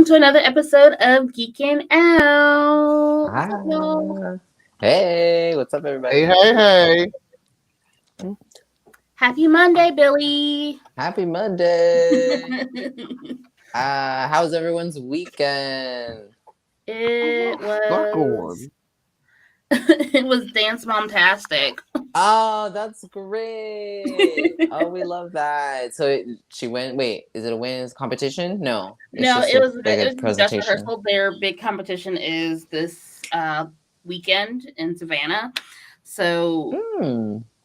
welcome to another episode of Geekin Out. What's up, y'all? Hey, what's up, everybody? Hey. Happy Monday, Billy. Happy Monday. How's everyone's weekend? It was it was dance mom-tastic. Oh, that's great. Oh, we love that. So she went. Wait, is it a women's competition? No. No, it was a just rehearsal. Their big competition is this weekend in Savannah. So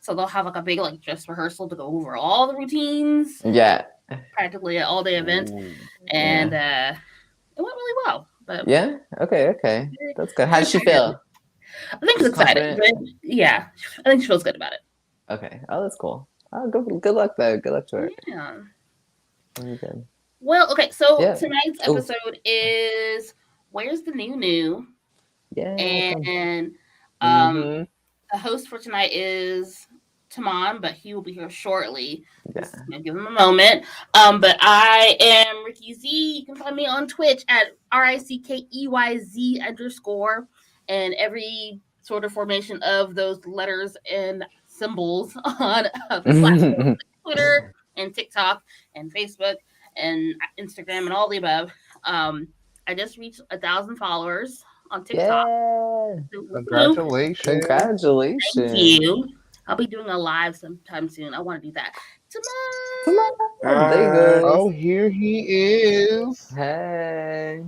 so they'll have like a big dress rehearsal to go over all the routines. Yeah. Practically an all-day event. And it went really well. But yeah? Okay. That's good. How did she feel? I think she's excited. But yeah, I think she feels good about it. Okay. Oh, that's cool. Oh, good luck though. Good luck to her. Yeah. Okay. Well, okay, so tonight's episode is Where's the New? Yeah. And the host for tonight is Taman, but he will be here shortly. Yeah. Just, give him a moment. But I am Ricky Z. You can find me on Twitch at RICKEYZ_, and every sort of formation of those letters and symbols on Twitter and TikTok and Facebook and Instagram and all the above. I just reached 1,000 followers on TikTok. Yeah. Congratulations. Thank you. I'll be doing a live sometime soon. I want to do that. Oh, here he is. Hey.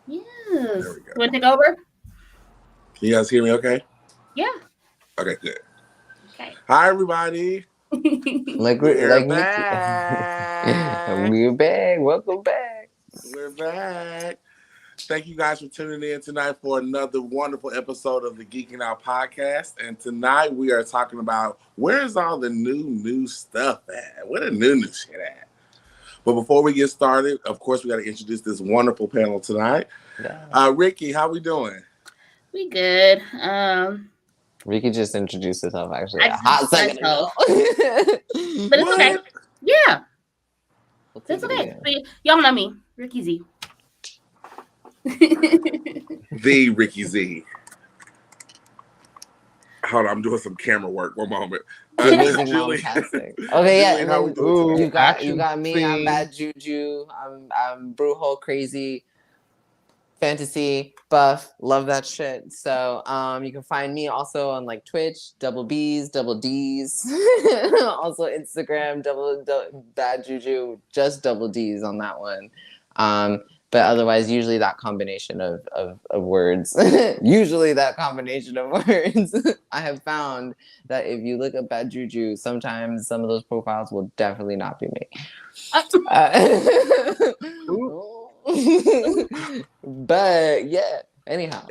Yes. You want to take over? Can you guys hear me okay? Yeah. Okay, good. Okay. Hi, everybody. We're back. We're back. Welcome back. We're back. Thank you guys for tuning in tonight for another wonderful episode of the Geeking Out podcast. And tonight we are talking about where's all the new stuff at? Where the new shit at? But before we get started, of course, we got to introduce this wonderful panel tonight. Yeah. Ricky, how we doing? We good. Ricky just introduced herself actually a hot second ago. But it's okay. Yeah. It's okay. Y'all know me, Ricky Z. The Ricky Z. Hold on, I'm doing some camera work. One moment. Julie. Okay, yeah. Julie, how we doing? You got me. I'm Bad Juju. I'm Brujo Crazy. Fantasy buff, love that shit. So you can find me also on Twitch, double B's, double D's. Also Instagram, double Bad Juju, just double D's on that one. But otherwise, usually that combination of words. Usually that combination of words. I have found that if you look up Bad Juju, sometimes some of those profiles will definitely not be me. But yeah, anyhow.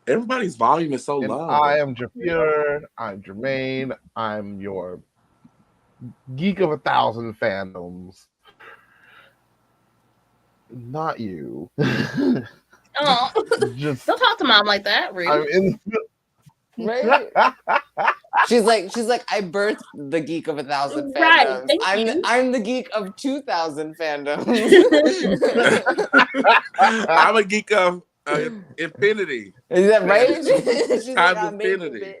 Everybody's volume is so low. I am Jafir. I'm Jermaine. I'm your geek of 1,000 fandoms. Not you. Oh, don't talk to mom like that, rude. I'm in. Right? She's like, I birthed the geek of 1,000 fandoms. I'm the geek of 2,000 fandoms. I'm a geek of infinity. Is that right? She's I'm infinity.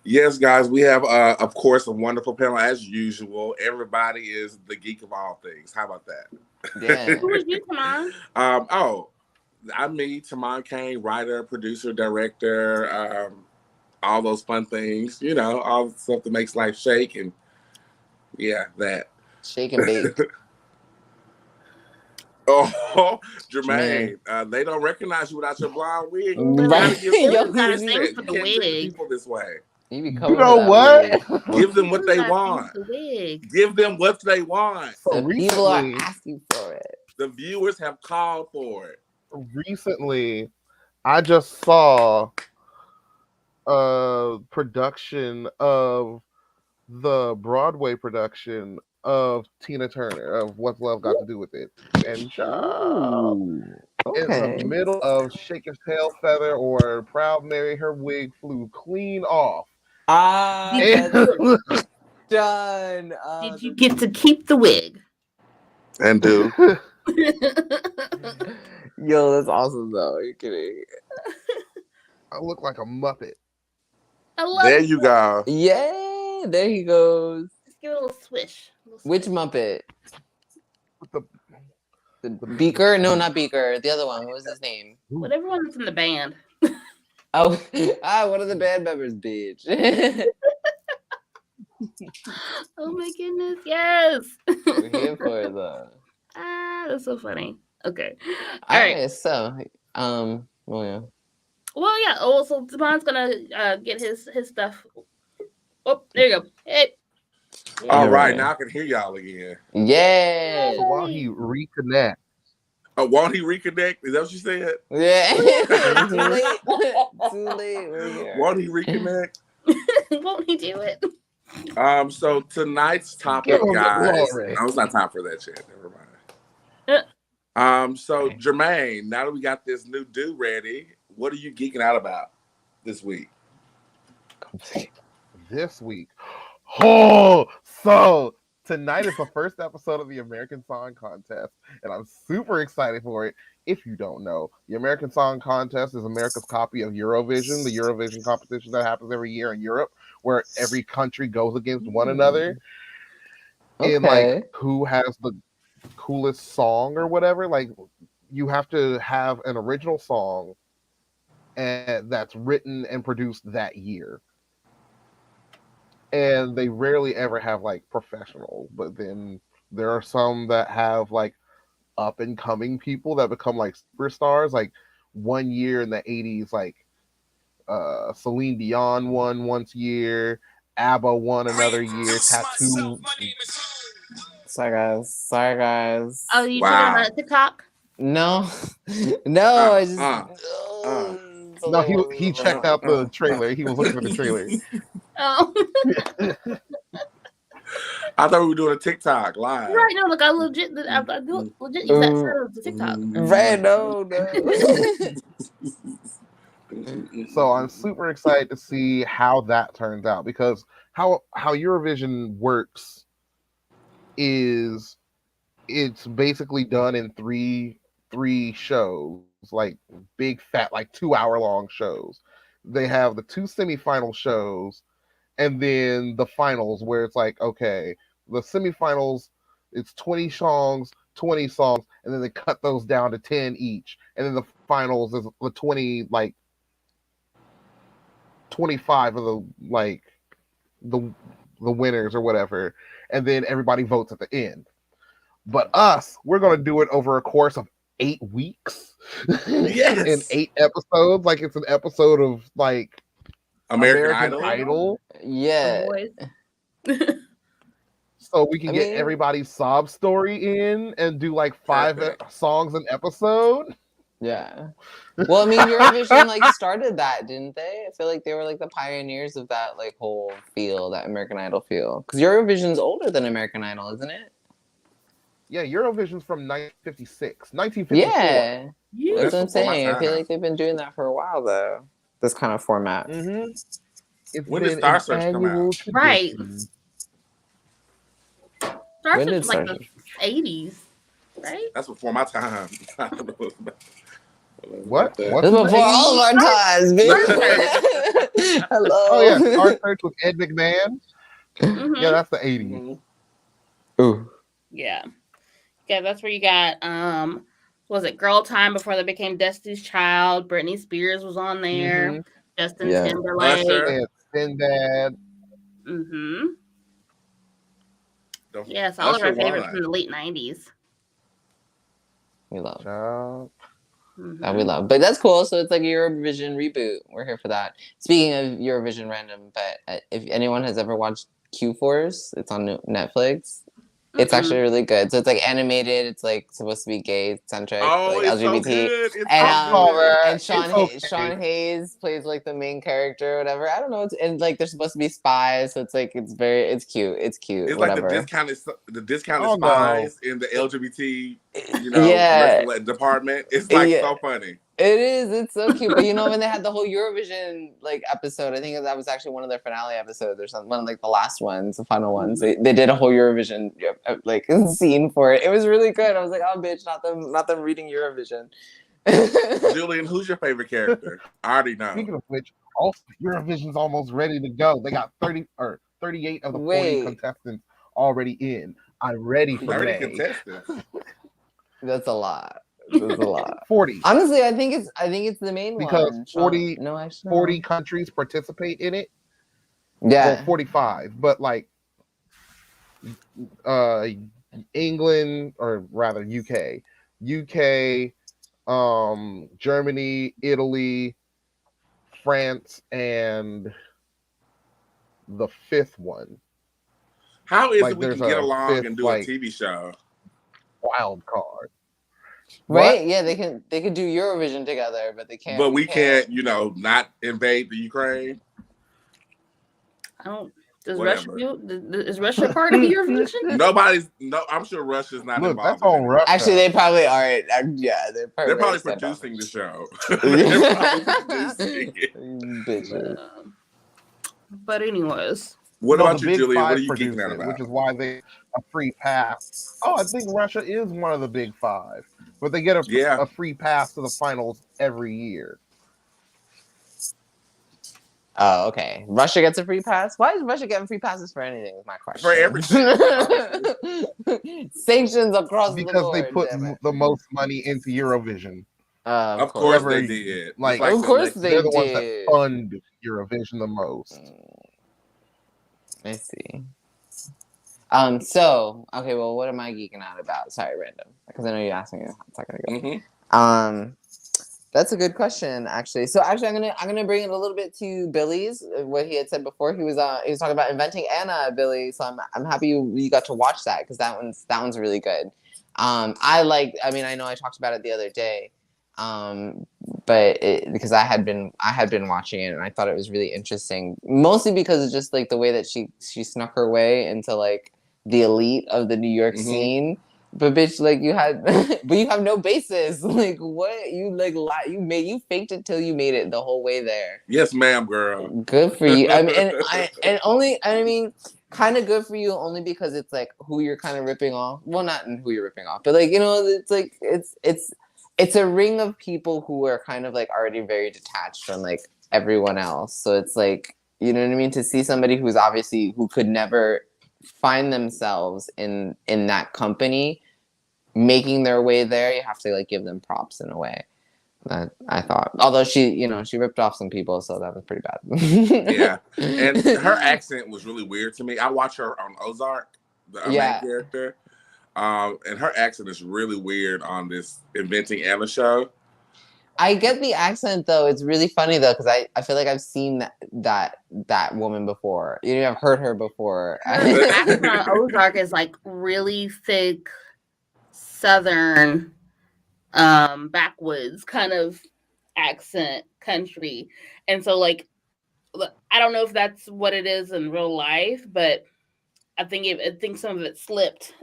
Yes, guys, we have, of course, a wonderful panel as usual. Everybody is the geek of all things. How about that? Yeah. Who is you, Taman? I'm me, Taman Kane, writer, producer, director, all those fun things, all the stuff that makes life shake, and that. Shake and bake. Oh, Jermaine, they don't recognize you without your blonde wig. Right. You gotta sing for the wig. People this way. You know what? Give them what they want. Give them what they want. So people are asking for it. The viewers have called for it. Recently, I just saw a production of the Broadway production of Tina Turner, of What's Love Got to Do with It. And in the middle of Shake His Tail Feather or Proud Mary, her wig flew clean off. Done. Did you get to keep the wig? And do. Yo, that's awesome though. You're kidding. I look like a Muppet. I love There it. you go. Yay! There he goes. Just give it a little swish. Which Muppet? The The Beaker? No, not Beaker. The other one. What was his name? Whatever one that's in the band. Oh, one of the band members, bitch. Oh my goodness, yes. We're here for it though. That's so funny. Okay. All right. So, well, yeah. Well, yeah. Oh, so Devon's gonna get his stuff. Oh, there you go. Hey. All right, now I can hear y'all again. Yeah. So while he reconnects, Oh, won't he reconnect? Is that what you said? Yeah. Too late. Too late. We're here. Won't he reconnect? Won't he do it? So tonight's topic, guys. No, it's not time for that shit. Never mind. So Jermaine, now that we got this new do ready, what are you geeking out about this week? This week. Oh, so tonight is the first episode of the American Song Contest, and I'm super excited for it. If you don't know, the American Song Contest is America's copy of Eurovision, the Eurovision competition that happens every year in Europe, where every country goes against one another in like who has the coolest song or whatever. Like you have to have an original song and that's written and produced that year. And they rarely ever have like professionals, but then there are some that have like up and coming people that become like superstars. Like one year in the 80s, like Celine Dion won once year, ABBA won another year, Tattoo. Sorry guys. Oh, you checking on TikTok? No. No, I just no, he checked out the trailer. He was looking for the trailer. Oh. I thought we were doing a TikTok live. Right, no, look, I legit use that server to TikTok. Right, no. So I'm super excited to see how that turns out, because how Eurovision works is it's basically done in three shows, like big fat like 2-hour long shows. They have the 2 semifinal shows and then the finals, where it's like, okay, the semifinals, it's 20 songs, and then they cut those down to 10 each, and then the finals is the 20, like 25 of the like the winners or whatever, and then everybody votes at the end. But we're gonna do it over a course of 8 weeks. Yes. In 8 episodes. Like it's an episode of like American Idol. Yeah. So we can get everybody's sob story in and do like 5 songs an episode. Yeah. Well, I mean, Eurovision like started that, didn't they? I feel like they were like the pioneers of that like whole feel, that American Idol feel. Because Eurovision's older than American Idol, isn't it? Yeah, Eurovision's from 1956. 1954. Yeah. That's what I'm saying. I feel time. like they've been doing that for a while, though. This kind of format. Mm-hmm. When did Star Search come out? Right. Star When Search did was like Star the 80s, right? That's before my time. I don't know What? This is before all of our times, bitch. Hello. Oh yeah, Star Search with Ed McMahon. Mm-hmm. Yeah, that's the 80s. Mm-hmm. Ooh. Yeah, that's where you got was it Girl Time before they became Destiny's Child? Britney Spears was on there. Mm-hmm. Justin Timberlake. And Sinbad. Mm-hmm. Yes, all of our favorites from the late 90s. We love. Mm-hmm. We love. But that's cool. So it's like a Eurovision reboot. We're here for that. Speaking of Eurovision random, but if anyone has ever watched Q-Force, it's on Netflix. It's actually really good. So it's like animated. It's like supposed to be gay centric, like LGBT. Sean Hayes plays like the main character or whatever. I don't know. And like they're supposed to be spies, so it's like it's cute. It's cute. It's whatever. like the discounted spies in the LGBT, department. It's like so funny. It is. It's so cute. But when they had the whole Eurovision episode, I think that was actually one of their finale episodes or something. One of the last ones, the final ones. They did a whole Eurovision scene for it. It was really good. I was like, oh bitch, not them reading Eurovision. Julian, who's your favorite character? I already know. Speaking of which, also Eurovision's almost ready to go. They got 38 of the 40 contestants already in. I'm ready for 30 May. contestants. That's a lot. That's a lot. 40. Honestly, I think it's the main because one. 40, no, actually, 40 countries participate in it. Yeah. Well, 45, but England, or rather UK, Germany, Italy, France, and the fifth one. How is it we can get along and do a TV show? Wild card. Right? What? Yeah, they can do Eurovision together, but they can't. But we can't, not invade the Ukraine. I don't. Is Russia part of Eurovision? I'm sure Russia's not Look, involved. That's all Russia. Actually, they probably are. Yeah, they're probably producing the show. But anyways. What about you, Julia? What are you geeking out about? Which is why they a free pass. Oh, I think Russia is one of the big five. But they get a free pass to the finals every year. Oh, okay. Russia gets a free pass? Why is Russia getting free passes for anything is my question. For everything. Sanctions across the board. Because they put the most money into Eurovision. Of course they did. Of course they're the ones that fund Eurovision the most. I see. So, okay, well, what am I geeking out about? Sorry, random. Because I know you asked me a second ago. Mm-hmm. That's a good question, actually. So, actually, I'm gonna bring it a little bit to Billy's. What he had said before, he was talking about Inventing Anna, Billy. So I'm happy you got to watch that because that one's really good. I know I talked about it the other day, but because I had been watching it and I thought it was really interesting, mostly because it's just the way that she snuck her way into the elite of the New York scene. But bitch, but you have no basis. What you faked it till you made it the whole way there. Yes, ma'am, girl. Good for you. I mean, kind of good for you only because it's who you're kind of ripping off. Well, not who you're ripping off, but it's a ring of people who are kind of already very detached from everyone else. So it's you know what I mean? To see somebody who could never find themselves in that company making their way there, you have to give them props in a way. That I thought, although she ripped off some people, so that was pretty bad. Yeah, and her accent was really weird to me. I watch her on Ozark, the main character, and her accent is really weird on this Inventing Anna show. I get the accent though; it's really funny though because I feel like I've seen that woman before. I've heard her before. Her accent on Ozark is really thick, Southern, backwoods kind of accent country. And so I don't know if that's what it is in real life, but I think some of it slipped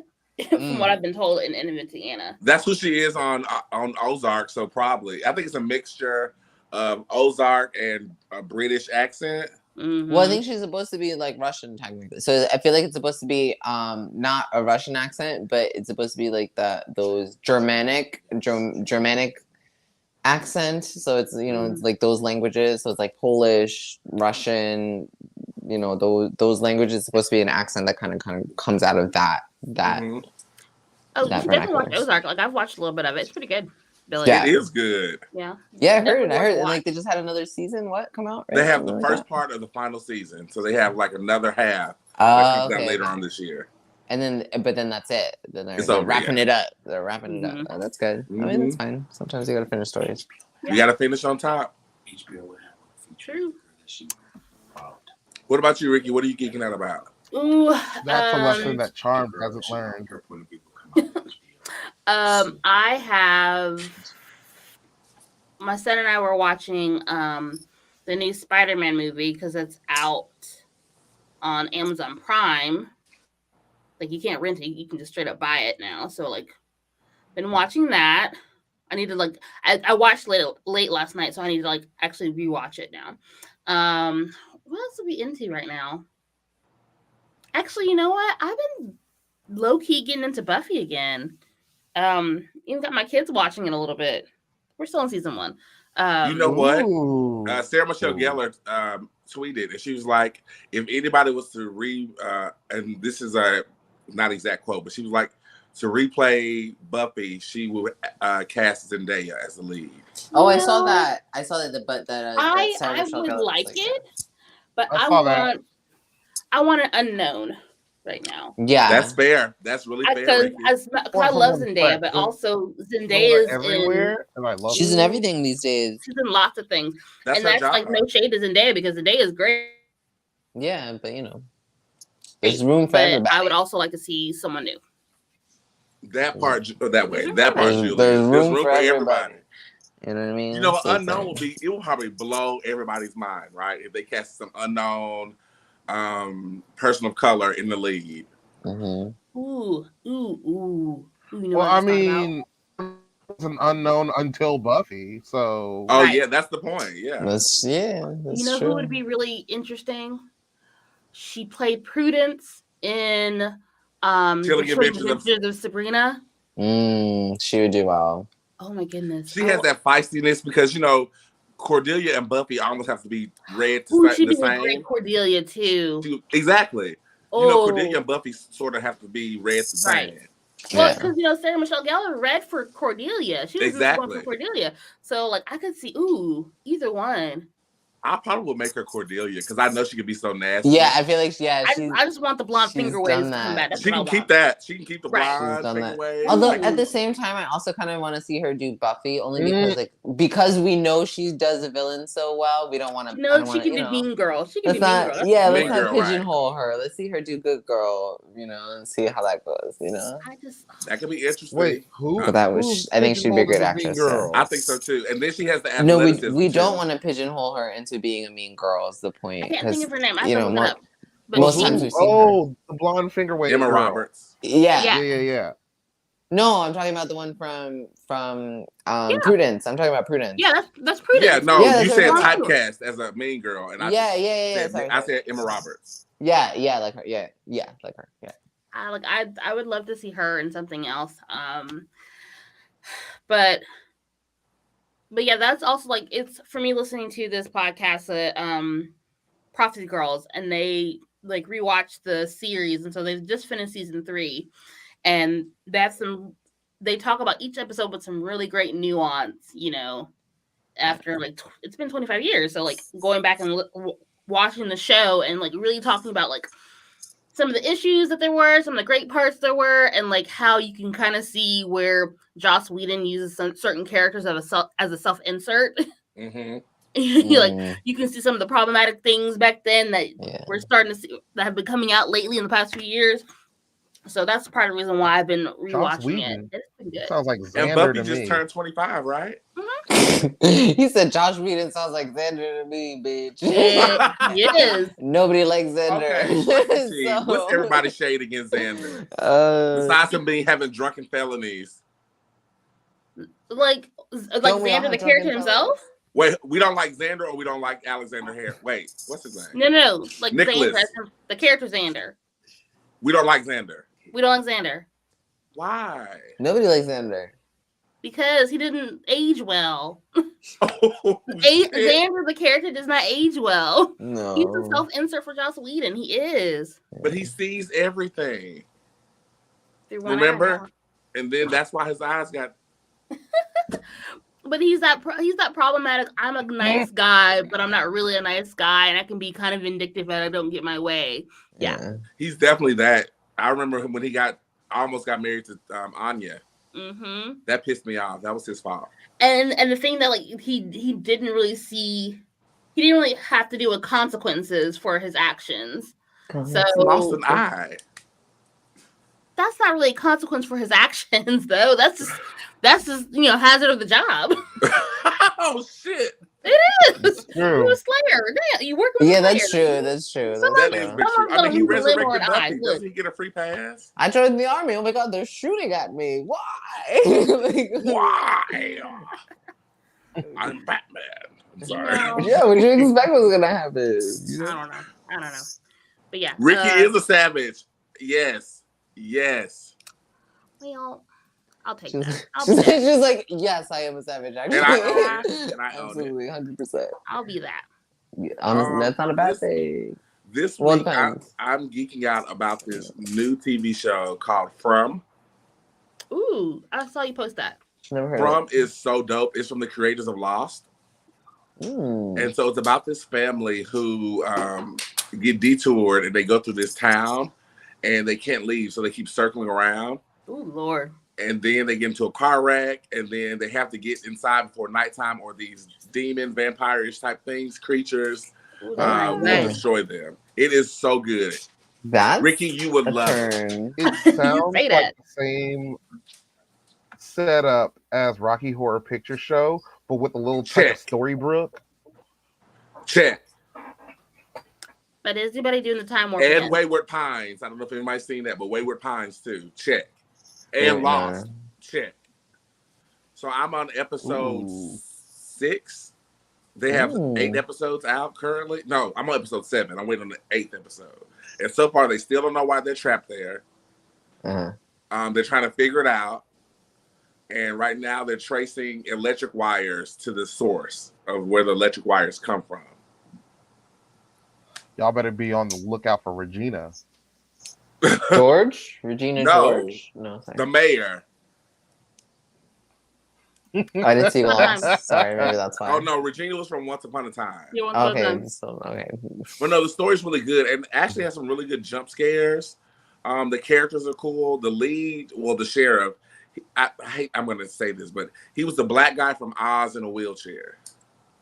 from what I've been told in Inventing Anna. That's who she is on Ozark, so probably. I think it's a mixture of Ozark and a British accent. Mm-hmm. Well, I think she's supposed to be Russian technically. So I feel like it's supposed to be not a Russian accent, but it's supposed to be those Germanic accent. So it's it's those languages. So it's Polish, Russian. Those languages supposed to be an accent that kind of comes out of that. Oh, you definitely watch Ozark. I've watched a little bit of it. It's pretty good. Billy. Yeah. It is good. Yeah. Yeah, I heard. And they just had another season. What come out? Right? They have the first part of the final season, so they have another half that comes out later on this year. And then, but then that's it. Then they're wrapping it up. They're wrapping it up. Oh, that's good. I mean, that's fine. Sometimes you gotta finish stories. You gotta finish on top. True. What about you, Ricky? What are you geeking out about? Ooh, that's a lesson that Charm hasn't learned. I have my son and I were watching the new Spider-Man movie because it's out on Amazon Prime. You can't rent it; you can just straight up buy it now. So been watching that. I need to like I watched late last night, so I need to like actually rewatch it now. What else are we into right now? Actually, you know what? I've been low key getting into Buffy again. Even got my kids watching it a little bit. We're still in season 1. You know what? Ooh. Sarah Michelle Gellar tweeted, and she was like, if anybody was to and this is a not exact quote, but she was like, to replay Buffy, she would cast Zendaya as the lead. Oh, I saw that. I saw that, but that Sarah I Michelle would Gellar like was it, but I saw that. I want an unknown right now. Yeah, That's fair. That's really fair, Because Ricky. I love Zendaya, but also Zendaya is everywhere, and I love she's it. in everything these days. She's in lots of things, That's and her that's job. like no shade to Zendaya because Zendaya is great. Yeah, but you know, there's room for But everybody. I would also like to see someone new. That part that way. There's That part, There's Julie. room for everybody. You know what I mean? You know, So unknown it will probably blow everybody's mind, right? If they cast some unknown person of color in the lead. Mm-hmm. Ooh. You know Well, what I just thought mean, it's an unknown until Buffy, so. Oh Right. yeah, that's the point. Yeah. That's you know true. who would be really interesting? She played Prudence in The Chilling Chilling Adventures Adventures of Sabrina. She would do well. Oh my goodness. She has that feistiness because, you know, Cordelia and Buffy almost have to be read Ooh, the she'd be a same. great Cordelia too. Exactly. Oh. You know, Cordelia and Buffy sort of have to be read the same. Well, because you know Sarah Michelle Gellar read for Cordelia. She was just going for Cordelia. So like I could see either one. I probably would make her Cordelia because I know she could be so nasty. Yeah, I feel like I just want the blonde finger waves to come back. That's she can keep that. She can keep the blonde finger waves. Although at the same time, I also kind of want to see her do Buffy only because we know she does a villain so well. We don't want to. No, she can be Mean Girl. She can be Mean Girl. Yeah, let's not pigeonhole her. Let's see her do Good Girl. You know, and see how that goes. You know, that could be interesting. Wait, who? But that was. I think she'd be a great actress. I think so too. And then she has the athleticism. No, we don't want to pigeonhole her into being a mean girl. Is the point? I can't think of her name. I you have know, to look it up. But most times we've seen her. The blonde finger wave. Emma Roberts. Yeah. No, I'm talking about the one from Prudence. I'm talking about Prudence. Yeah, that's Prudence. Yeah, no, you said typecast as a mean girl, and I said Emma Roberts. Yeah, like her. Yeah, like her. Yeah. I would love to see her in something else. But yeah, that's also like it's for me listening to this podcast, Prophecy Girls, and they like rewatched the series, and so they've just finished season 3, and they talk about each episode with some really great nuance, you know, after like it's been 25 years, so like going back and watching the show and like really talking about like some of the issues that there were, some of the great parts there were, and like how you can kind of see where Joss Whedon uses some certain characters as a self-insert. Mm-hmm. Like you can see some of the problematic things back then that we're starting to see that have been coming out lately in the past few years. So that's part of the reason why I've been rewatching it. It's been good. Sounds like Xander and Buffy to just me. turned 25, right? He said Josh Whedon sounds like Xander to me, bitch. Yes. Nobody likes Xander. Okay. What's everybody's shade against Xander? Besides him having drunken felonies. Like Xander the character himself? Wait, we don't like Xander or we don't like Alexander Harris? Wait, what's his name? No. Like Nicholas. Xander, the character Xander. We don't like Xander. We don't like Xander. Why? Nobody likes Xander. Because he didn't age well. Oh, Xander, the character, does not age well. No. He's a self-insert for Joss Whedon. He is. But he sees everything. Remember? And then that's why his eyes got... But he's that problematic. I'm a nice guy, but I'm not really a nice guy, and I can be kind of vindictive if I don't get my way. Yeah. He's definitely that. I remember him when he almost got married to Anya. Mm-hmm. That pissed me off. That was his fault. And the thing that like he didn't really see, he didn't really have to deal with consequences for his actions. So he lost an eye. that's not really a consequence for his actions, though. That's just hazard of the job. Oh shit! It is. True. You're a slayer. Yeah, you work with a Yeah, slayer. that's true. That's true. That is big true. I mean, he resurrected Buffy. Look. Doesn't he get a free pass? I joined the army. Oh my god, they're shooting at me. Why? Why? I'm Batman. I'm sorry. Yeah, what do you expect was gonna happen? I don't know. But yeah, Ricky is a savage. Yes. Well, I'll take She's, that. she's like, yes, I am a savage. Actually, And I own it. Absolutely, 100%. I'll be that. Yeah, honestly, that's not a bad thing. This week, I'm geeking out about this new TV show called From. Ooh, I saw you post that. Never heard From is so dope. It's from the creators of Lost. And so it's about this family who get detoured and they go through this town and they can't leave. So they keep circling around. Ooh, Lord. And then they get into a car wreck and then they have to get inside before nighttime or these demon, vampire-ish type things, creatures, will destroy them. It is so good. Ricky, you would love it. It sounds like the same setup as Rocky Horror Picture Show, but with a little touch of Storybrooke. Check. But is anybody doing the Time Warp? And Wayward Pines. I don't know if anybody's seen that, but Wayward Pines too. Check. And Lost. Check. So I'm on episode 6. They have 8 episodes out currently. No, I'm on episode 7. I'm waiting on the 8th episode. And so far, they still don't know why they're trapped there. They're trying to figure it out. And right now, they're tracing electric wires to the source of where the electric wires come from. Y'all better be on the lookout for Regina. George? Regina George? No, sorry. The mayor. I didn't see Lost. Sorry, maybe that's why. Oh no, Regina was from Once Upon a Time. Okay, okay. But no, the story's really good and actually has some really good jump scares. The characters are cool. The lead, well, the sheriff. I'm going to say this, but he was the black guy from Oz in a wheelchair.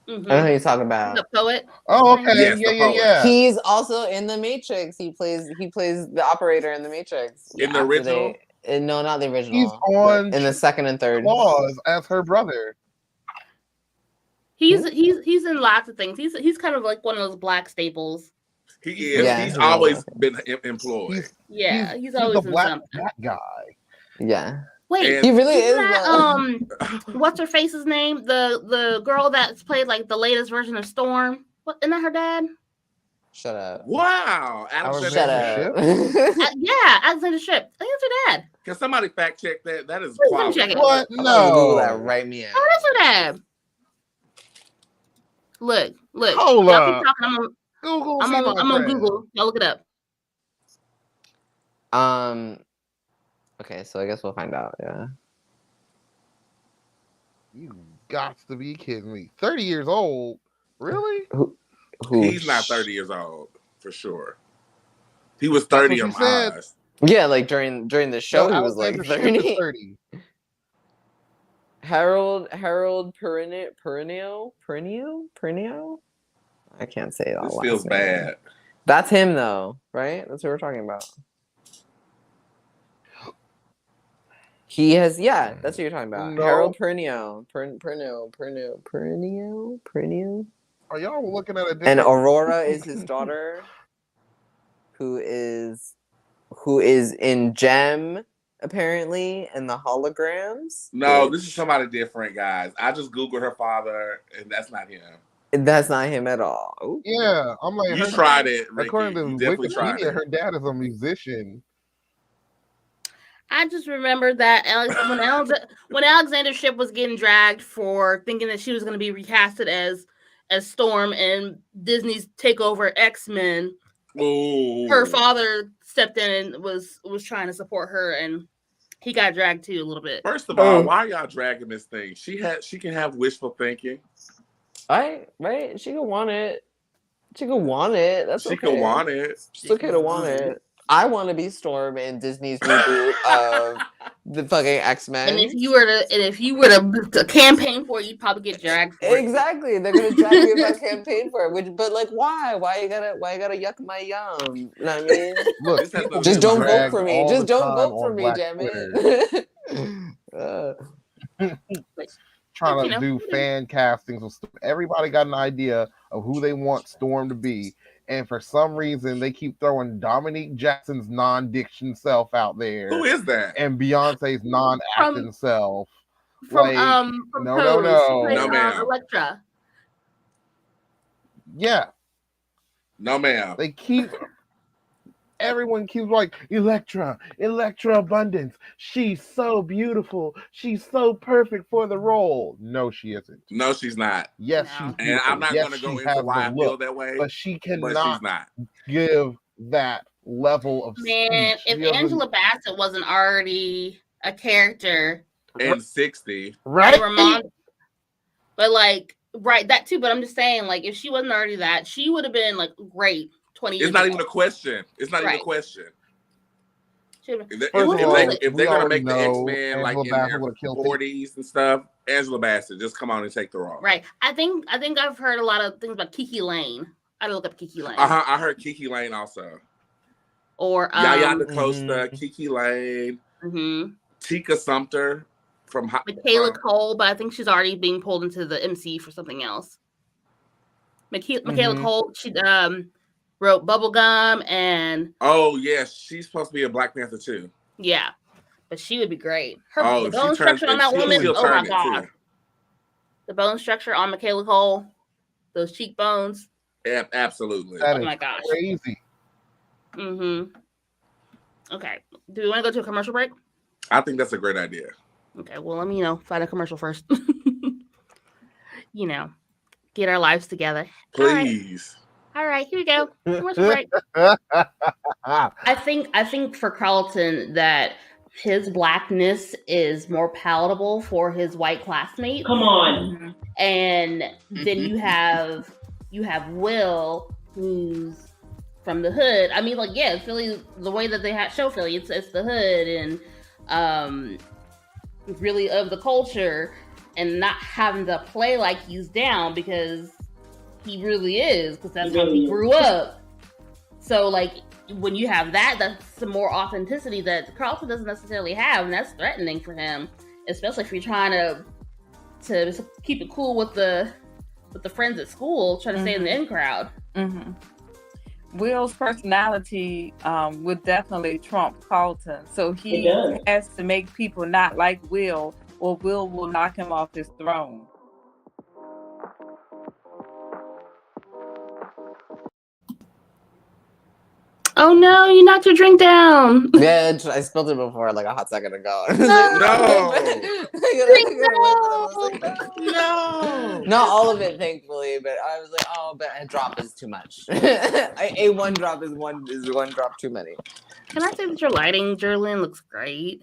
I know who you're talking about. The poet. Oh, okay. Yes, yeah. He's also in the Matrix. He plays the operator in the Matrix. In the original? No, not the original. He's on in the second and third. Claus as her brother. He's in lots of things. He's kind of like one of those black staples. He is. Yeah, he's always been employed. He's always the in black something. guy. Yeah. Wait, he really is. What's her face's name? The girl that's played like the latest version of Storm. What? Isn't that her dad? Shut up. Wow. Shut up. Yeah, Alexander Shipp. I think it's her dad. Can somebody fact check that? That is check it. What? No. That right me out. Oh, that's her dad. Look. Hold y'all up. keep talking. I'm on Google. Y'all look it up. Okay, so I guess we'll find out. Yeah. You got to be kidding me. 30 years old? Really? He's not 30 years old, for sure. He was 30 on Oz. Yeah, like during the show, he was like 30. Harold Perrineau? I can't say that. This feels bad. That's him, though, right? That's what we're talking about. He has, that's what you're talking about. No. Harold Perrineau. Perrineau. Are y'all looking at a different... And Aurora is his daughter, who is in Gem, apparently, and the holograms. No, this is somebody different, guys. I just Googled her father, and that's not him. That's not him at all. Ooh. Yeah, I'm like... You tried it, Ricky. According to Wikipedia, her dad is a musician. I just remember that when Alexander Shipp was getting dragged for thinking that she was going to be recasted as Storm in Disney's takeover X-Men, her father stepped in and was trying to support her, and he got dragged too a little bit. First of all, why are y'all dragging this thing? She can have wishful thinking. Right? She can want it. She can want it. That's okay. She can want it. It's okay to want it. I want to be Storm in Disney's reboot of the fucking X-Men. And if you were to campaign for it, you'd probably get dragged for it. Exactly, they're gonna drag me if I campaign for it. But like, why? Why you gotta yuck my yum? You know what I mean? Look, This has people Just get don't vote dragged for me. all Just the don't time vote for on me, Black damn Twitter. it. Trying to do fan castings of stuff. Everybody got an idea of who they want Storm to be, and for some reason they keep throwing Dominique Jackson's non-diction self out there. Who is that? And Beyonce's non-acting self. From no, Pose. She played, No, ma'am. Electra. Yeah. No, ma'am. They keep. Everyone keeps like Electra Abundance. She's so beautiful. She's so perfect for the role. No, she isn't. No, she's not. Yes, No. she's And beautiful. I'm not Yes, going to go she into has why I the feel look, that way. but she But cannot she's not. give that level of Man, speech. if Angela Bassett wasn't already a character In 60. right? Ramon, but like right that too. But I'm just saying, like, if she wasn't already that, she would have been like great 20 years It's not ago. even a question. It's not even Right. a question. Should've- If First of all, they're we gonna already make the know X-Men like Angela in Bassett their would've killed 40s and stuff, Angela Bassett just come on and take the role. Right. I think I've heard a lot of things about Kiki Lane. I look up Kiki Lane. I heard Kiki Lane also. Or Yaya DaCosta, Kiki Lane, Tika Sumpter from Michaela Cole, but I think she's already being pulled into the MC for something else. Michaela Cole, she wrote Bubblegum and oh yeah, she's supposed to be a Black Panther too. Yeah, but she would be great. The Oh, bone structure on that woman. she'll Oh my turn it, god, too. the bone structure on Michaela Cole, those cheekbones. Yeah, absolutely. That Oh is my gosh, crazy. Okay, do we want to go to a commercial break? I think that's a great idea. Okay, well, let me find a commercial first. Get our lives together. Please. All right, here we go. Commercial break. I think for Carlton that his blackness is more palatable for his white classmates. Come on. And then you have Will, who's from the hood. I mean, like, yeah, Philly, the way that they show Philly, it's the hood and really of the culture, and not having to play like he's down because he really is, because that's how he grew up. So, like, when you have that, that's some more authenticity that Carlton doesn't necessarily have, and that's threatening for him, especially if you're trying to keep it cool with the friends at school, trying to stay in the in crowd. Will's personality would definitely trump Carlton, so he has to make people not like Will, or Will will knock him off his throne. Oh no, you knocked your drink down. Yeah, I spilled it before like a hot second ago. No. Not all of it, thankfully, but I was like, oh, but a drop is too much. A one drop is one drop too many. Can I say that your lighting, Julian, looks great?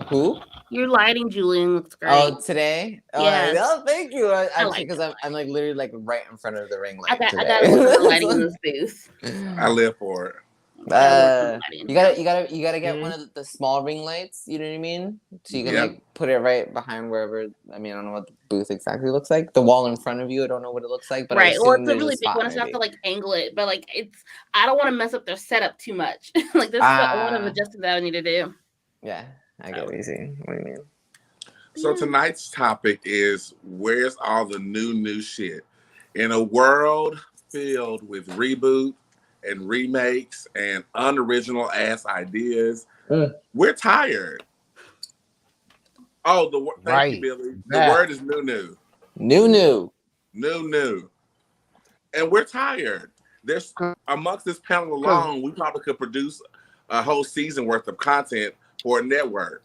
Who? Your lighting, Julian, looks great. Oh, today? Yes. Oh, thank you. Actually, like because I'm like literally like right in front of the ring light. I got to look at the lighting in this booth. I live for it. You gotta get one of the small ring lights. You know what I mean? So you can like put it right behind wherever. I mean, I don't know what the booth exactly looks like. The wall in front of you, I don't know what it looks like. But right, or it's a there's really big one. I have maybe. to like angle it, but like I don't want to mess up their setup too much. Like there's a lot of adjusting that I need to do. Yeah, I get what you mean. So tonight's topic is, where's all the new shit? In a world filled with reboot and remakes and unoriginal ass ideas, we're tired. Oh, thank you, Billy. The word is new. New. And we're tired. There's amongst this panel alone, we probably could produce a whole season worth of content for a network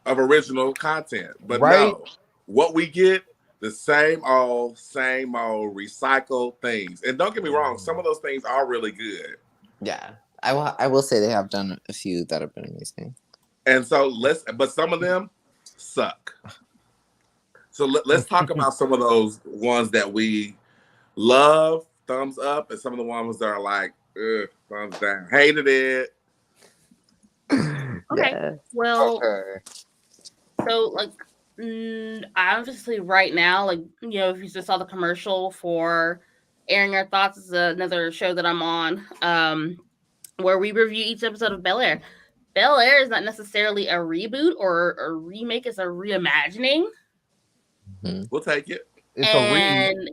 of original content. But no, what we get, the same old recycled things. And don't get me wrong, some of those things are really good. Yeah, I will say they have done a few that have been amazing. And so but some of them suck. So let's talk about some of those ones that we love, thumbs up, and some of the ones that are like, thumbs down, hated it. Okay. Yes. Well, Okay. so like, obviously, right now, like if you just saw the commercial for Airing Our Thoughts, is another show that I'm on, where we review each episode of Bel Air. Bel Air is not necessarily a reboot or a remake; it's a reimagining. We'll take it. It's a And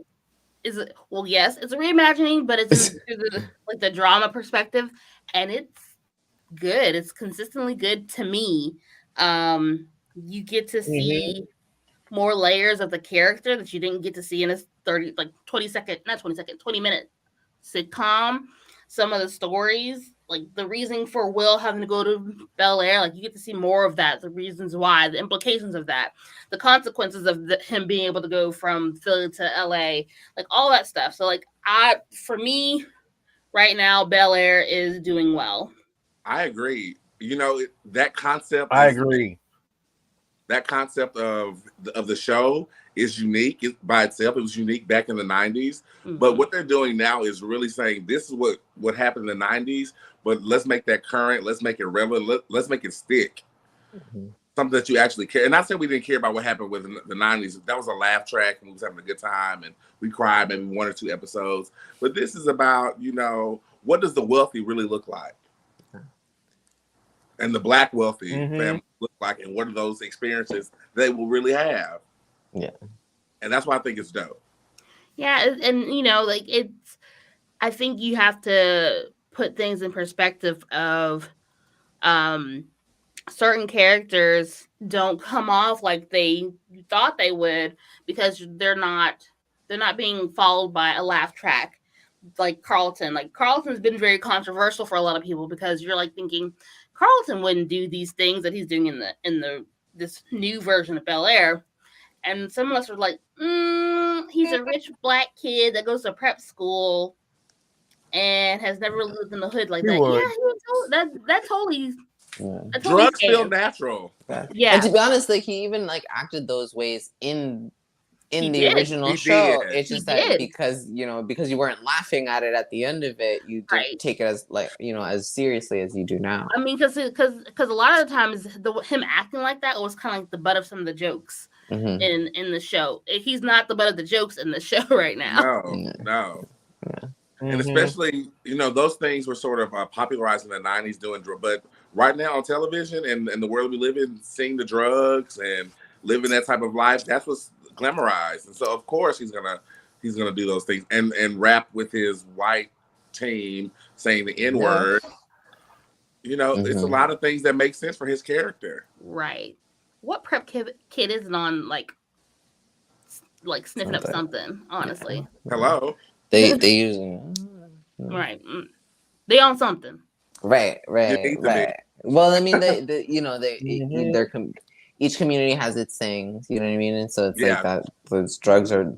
is it? Well, yes, it's a reimagining, but it's in through the drama perspective, and it's good. It's consistently good to me. You get to see more layers of the character that you didn't get to see in a 20-minute sitcom. Some of the stories, like the reason for Will having to go to Bel Air, like you get to see more of that, the reasons why, the implications of that, the consequences of him being able to go from Philly to LA, like all that stuff. So like for me, right now, Bel Air is doing well. I agree. That concept. I agree. That concept of the show is unique by itself. It was unique back in the 90s. But what they're doing now is really saying this is what happened in the 90s, but let's make that current. Let's make it relevant. Let's make it stick. Something that you actually care. And I said we didn't care about what happened with the 90s. That was a laugh track and we was having a good time and we cried maybe 1 or 2 episodes. But this is about, what does the wealthy really look like? And the Black wealthy family look like, and what are those experiences they will really have? Yeah. And that's why I think it's dope. Yeah, and I think you have to put things in perspective of certain characters don't come off like they thought they would because they're not being followed by a laugh track like Carlton. Like Carlton's been very controversial for a lot of people because you're like thinking Carlton wouldn't do these things that he's doing in this new version of Bel Air. And some of us are like, he's a rich Black kid that goes to prep school and has never lived in the hood like that. Yeah, that's totally. Drugs feel natural. Yeah. And to be honest, like he even like acted those ways in the original show. It's just that because you weren't laughing at it at the end of it, you didn't take it as like as seriously as you do now. I mean, because a lot of the times him acting like that was kind of like the butt of some of the jokes in the show. He's not the butt of the jokes in the show right now. No. Yeah. And especially those things were sort of popularized in the 90s but right now on television and the world we live in, seeing the drugs and living that type of life, that's what's glamorized. And so of course he's gonna do those things and rap with his white team saying the N-word. It's a lot of things that make sense for his character. Right. What prep kid isn't on like sniffing up something, honestly? Hello. They use right. They on something. Right. Well, I mean, each community has its things, you know what I mean? And so it's like that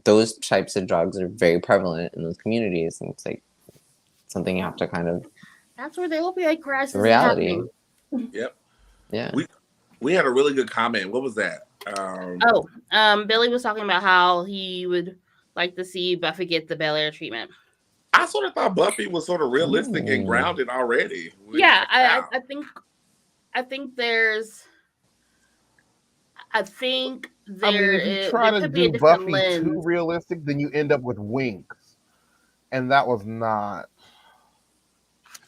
those types of drugs are very prevalent in those communities. And it's like something you have to kind of. That's where the opioid crisis is reality. happening. Yep. Yeah. We had a really good comment. What was that? Billy was talking about how he would like to see Buffy get the Bel Air treatment. I sort of thought Buffy was sort of realistic and grounded already. Yeah, I think there's. I think if you try to do Buffy too realistic, then you end up with Winx, and that was not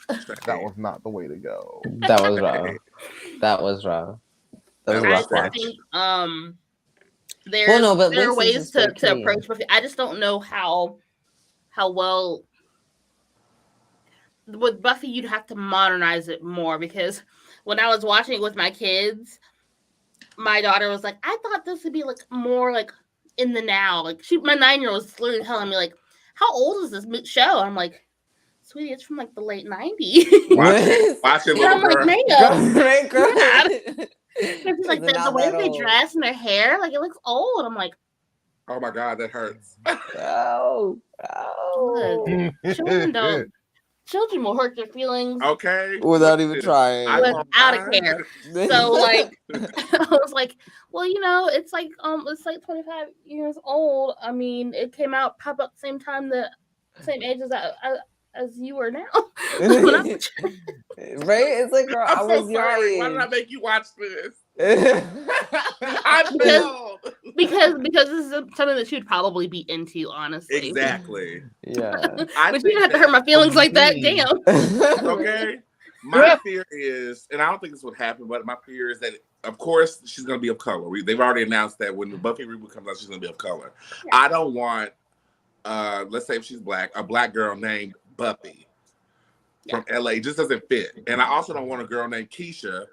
the way to go. That was wrong. I think there are ways to approach Buffy. I just don't know how well with Buffy you'd have to modernize it more, because when I was watching it with my kids, my daughter was like, I thought this would be like more like in the now. Like my 9-year-old was literally telling me like, how old is this show? I'm like, sweetie, it's from like the late 90s. Watch it, little I'm girl. Like, yeah. It's like the way they dress and their hair, like it looks old. I'm like, oh my God, that hurts. Children will hurt their feelings. Okay. Without even trying. Without a care. So like I was like, well, it's like 25 years old. I mean, it came out pop up same age as as you are now. Right? It's like, girl, I'm I so was your sorry. Why did I age. make you watch this? I failed. because this is something that she'd probably be into, honestly. Exactly. Yeah. I But you think don't have to that hurt my feelings for like that. me- Damn. okay. My fear is, and I don't think this would happen, but my fear is that, of course, she's going to be of color. They've already announced that when the Buffy reboot comes out, she's going to be of color. Yeah. I don't want, let's say if she's black, a black girl named Buffy from LA just doesn't fit. And I also don't want a girl named Keisha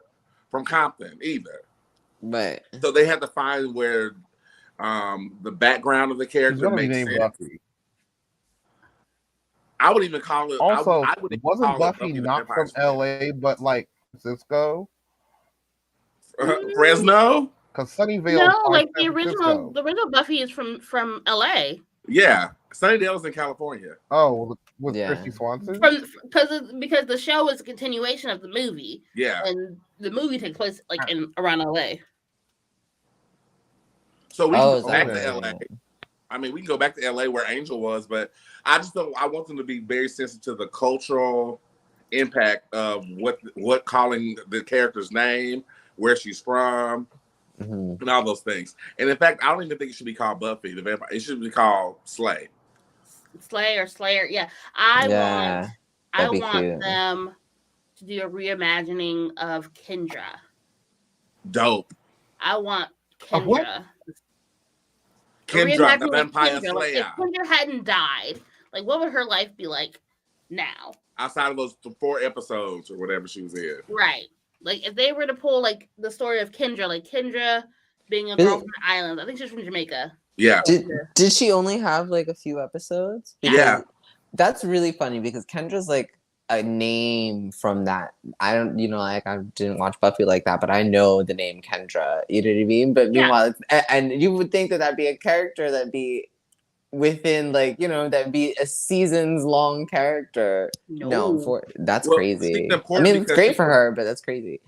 from Compton either. Right. So they have to find where the background of the She's character gonna be makes named sense. Buffy. I would even call it. Also, I would even wasn't call it Buffy the not Vampire from Slayer. LA, but like Francisco? Fresno? Because Sunnyvale No, is like San the Francisco. original Buffy is from LA. Yeah, Sunnydale's in California. Oh, with Yeah. Christy Swanson? Because the show is a continuation of the movie. Yeah. And the movie takes place like around LA. So we can go that back to LA. I mean, we can go back to LA where Angel was, but I just don't. I want them to be very sensitive to the cultural impact of what calling the character's name, where she's from, and all those things. And in fact, I don't even think it should be called Buffy the Vampire. It should be called Slay. Slay or Slayer. Yeah, I want cute. them to do a reimagining of Kendra. Dope. I want Of what? Kendra, the reimagining of Vampire Kendra. Like, Slayer. if Kendra hadn't died, like what would her life be like now? Outside of those 4 episodes or whatever she was in. Right. Like if they were to pull like the story of Kendra, like Kendra being a girl from the islands. I think she's from Jamaica. Yeah. Did she only have like a few episodes? Yeah. That's really funny because Kendra's like a name from that. I don't, like I didn't watch Buffy like that, but I know the name Kendra. You know what I mean? But meanwhile, and you would think that that'd be a character that'd be within like that'd be a seasons long character. No, that's crazy. I mean, it's great for her, but that's crazy.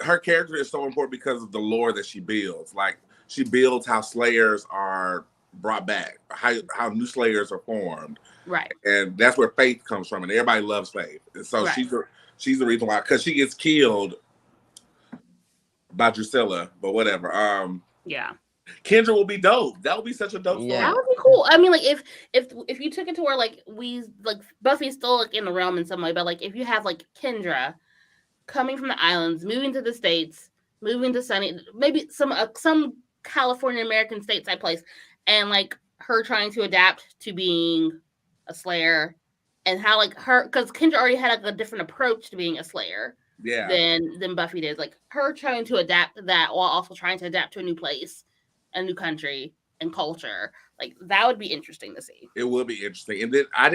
Her character is so important because of the lore that she builds. Like she builds how Slayers are brought back, how new Slayers are formed. Right. And that's where Faith comes from, and everybody loves Faith. And so she's the reason why, because she gets killed by Drusilla, but whatever. Yeah. Kendra will be dope. That would be such a dope story. That would be cool. I mean, like if you took it to where like Buffy's still like in the realm in some way, but like if you have like Kendra coming from the islands, moving to the States, moving to sunny, maybe some California American stateside place, and like her trying to adapt to being a Slayer, and how like her, because Kendra already had like a different approach to being a Slayer than Buffy did. Like her trying to adapt to that while also trying to adapt to a new place, a new country and culture. Like that would be interesting to see. It would be interesting. And then I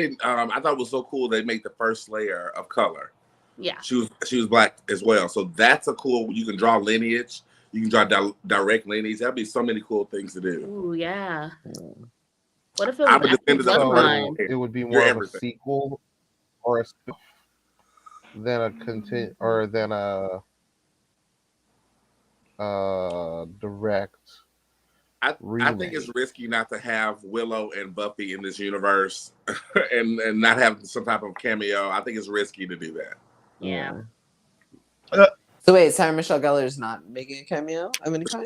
thought it was so cool they made the first Slayer of color. Yeah. She was black as well. So that's a cool, you can draw lineage. You can draw direct lineage. That'd be so many cool things to do. Ooh, yeah. What if it was it would be more of a sequel or than a direct. I think it's risky not to have Willow and Buffy in this universe and not have some type of cameo. I think it's risky to do that. Yeah. So wait, Sarah Michelle Gellar is not making a cameo?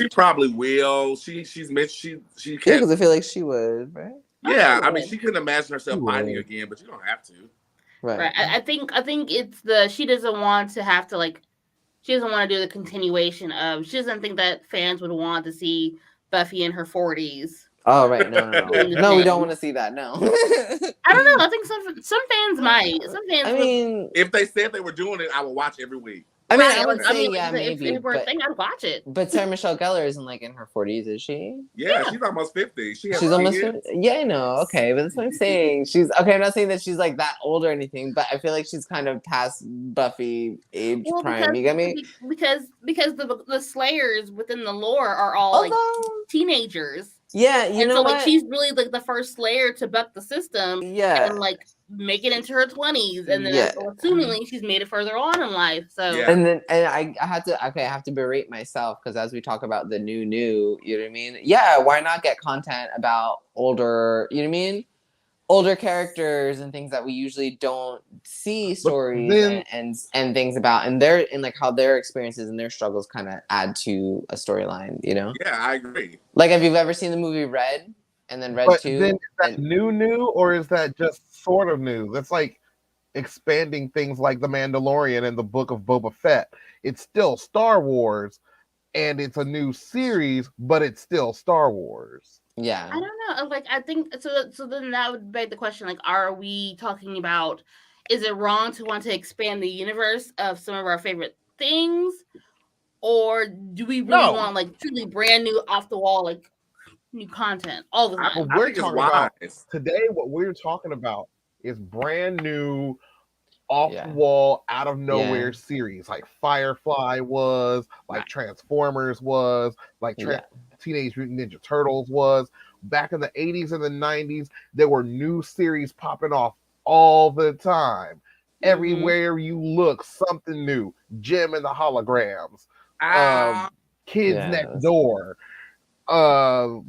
She probably will. She's mentioned she can't. Because I feel like she would, right? Yeah, I mean, she couldn't imagine herself fighting again, but you don't have to. Right. I think it's she doesn't want to have to like. She doesn't want to do the continuation of. She doesn't think that fans would want to see Buffy in her 40s. Oh right, no. No, we don't want to see that. No. I don't know. I think some fans might. Some fans. I mean, if they said they were doing it, I would watch every week. I mean, I would say maybe. If it were a thing, I'd watch it. But Sarah Michelle Gellar isn't like in her 40s, is she? Yeah, she's almost 50. She's almost 50. Yeah, I know. Okay, but that's what I'm saying. I'm not saying that she's like that old or anything, but I feel like she's kind of past Buffy age prime. You get me? Because the Slayers within the lore are all like teenagers. Yeah, you know so, what? Like she's really like the first Slayer to buck the system. Yeah, and like make it into her 20s, and then assumingly she's made it further on in life. So and I have to berate myself because as we talk about the new, you know what I mean? Yeah, why not get content about older? You know what I mean? older characters and things that we usually don't see stories then- and things about, and their and like how their experiences and their struggles kind of add to a storyline, you know? Yeah, I agree. Like, have you ever seen the movie Red and then Red But 2? then is that and, new, or is that just sort of new? That's like expanding things like The Mandalorian and the Book of Boba Fett. It's still Star Wars, and it's a new series, but it's still Star Wars. yeah. I don't know. Like, I think so. So then that would beg the question: like, are we talking about? Is it wrong to want to expand the universe of some of our favorite things, or do we really want like truly brand new, off the wall, like new content all the time? But we're talking about today. What we're talking about is brand new, off the wall, out of nowhere series, like Firefly was, like Transformers was, like Teenage Mutant Ninja Turtles was. Back in the 80s and the 90s, there were new series popping off all the time. Everywhere you look, something new. Jim and the Holograms, Kids Next Door. I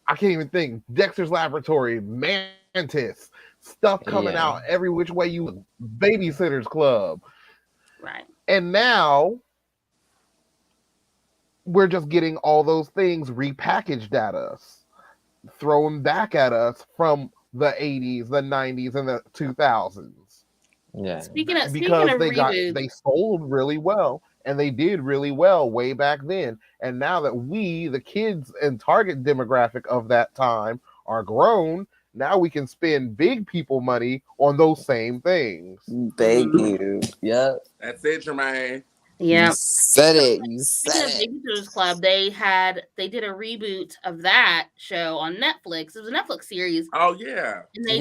can't even think. Dexter's Laboratory, Mantis. Stuff coming out every which way you look. Babysitter's Club. Right. And now we're just getting all those things repackaged at us, thrown back at us from the 80s, the 90s, and the 2000s. Yeah. Speaking of reboots, they sold really well, and they did really well way back then. And now that we, the kids and target demographic of that time, are grown, now we can spend big people money on those same things. Thank you. Yep. That's it, Jermaine. Yeah. You said it. You said it. Babysitter's Club, they did a reboot of that show on Netflix. It was a Netflix series. Oh yeah. And they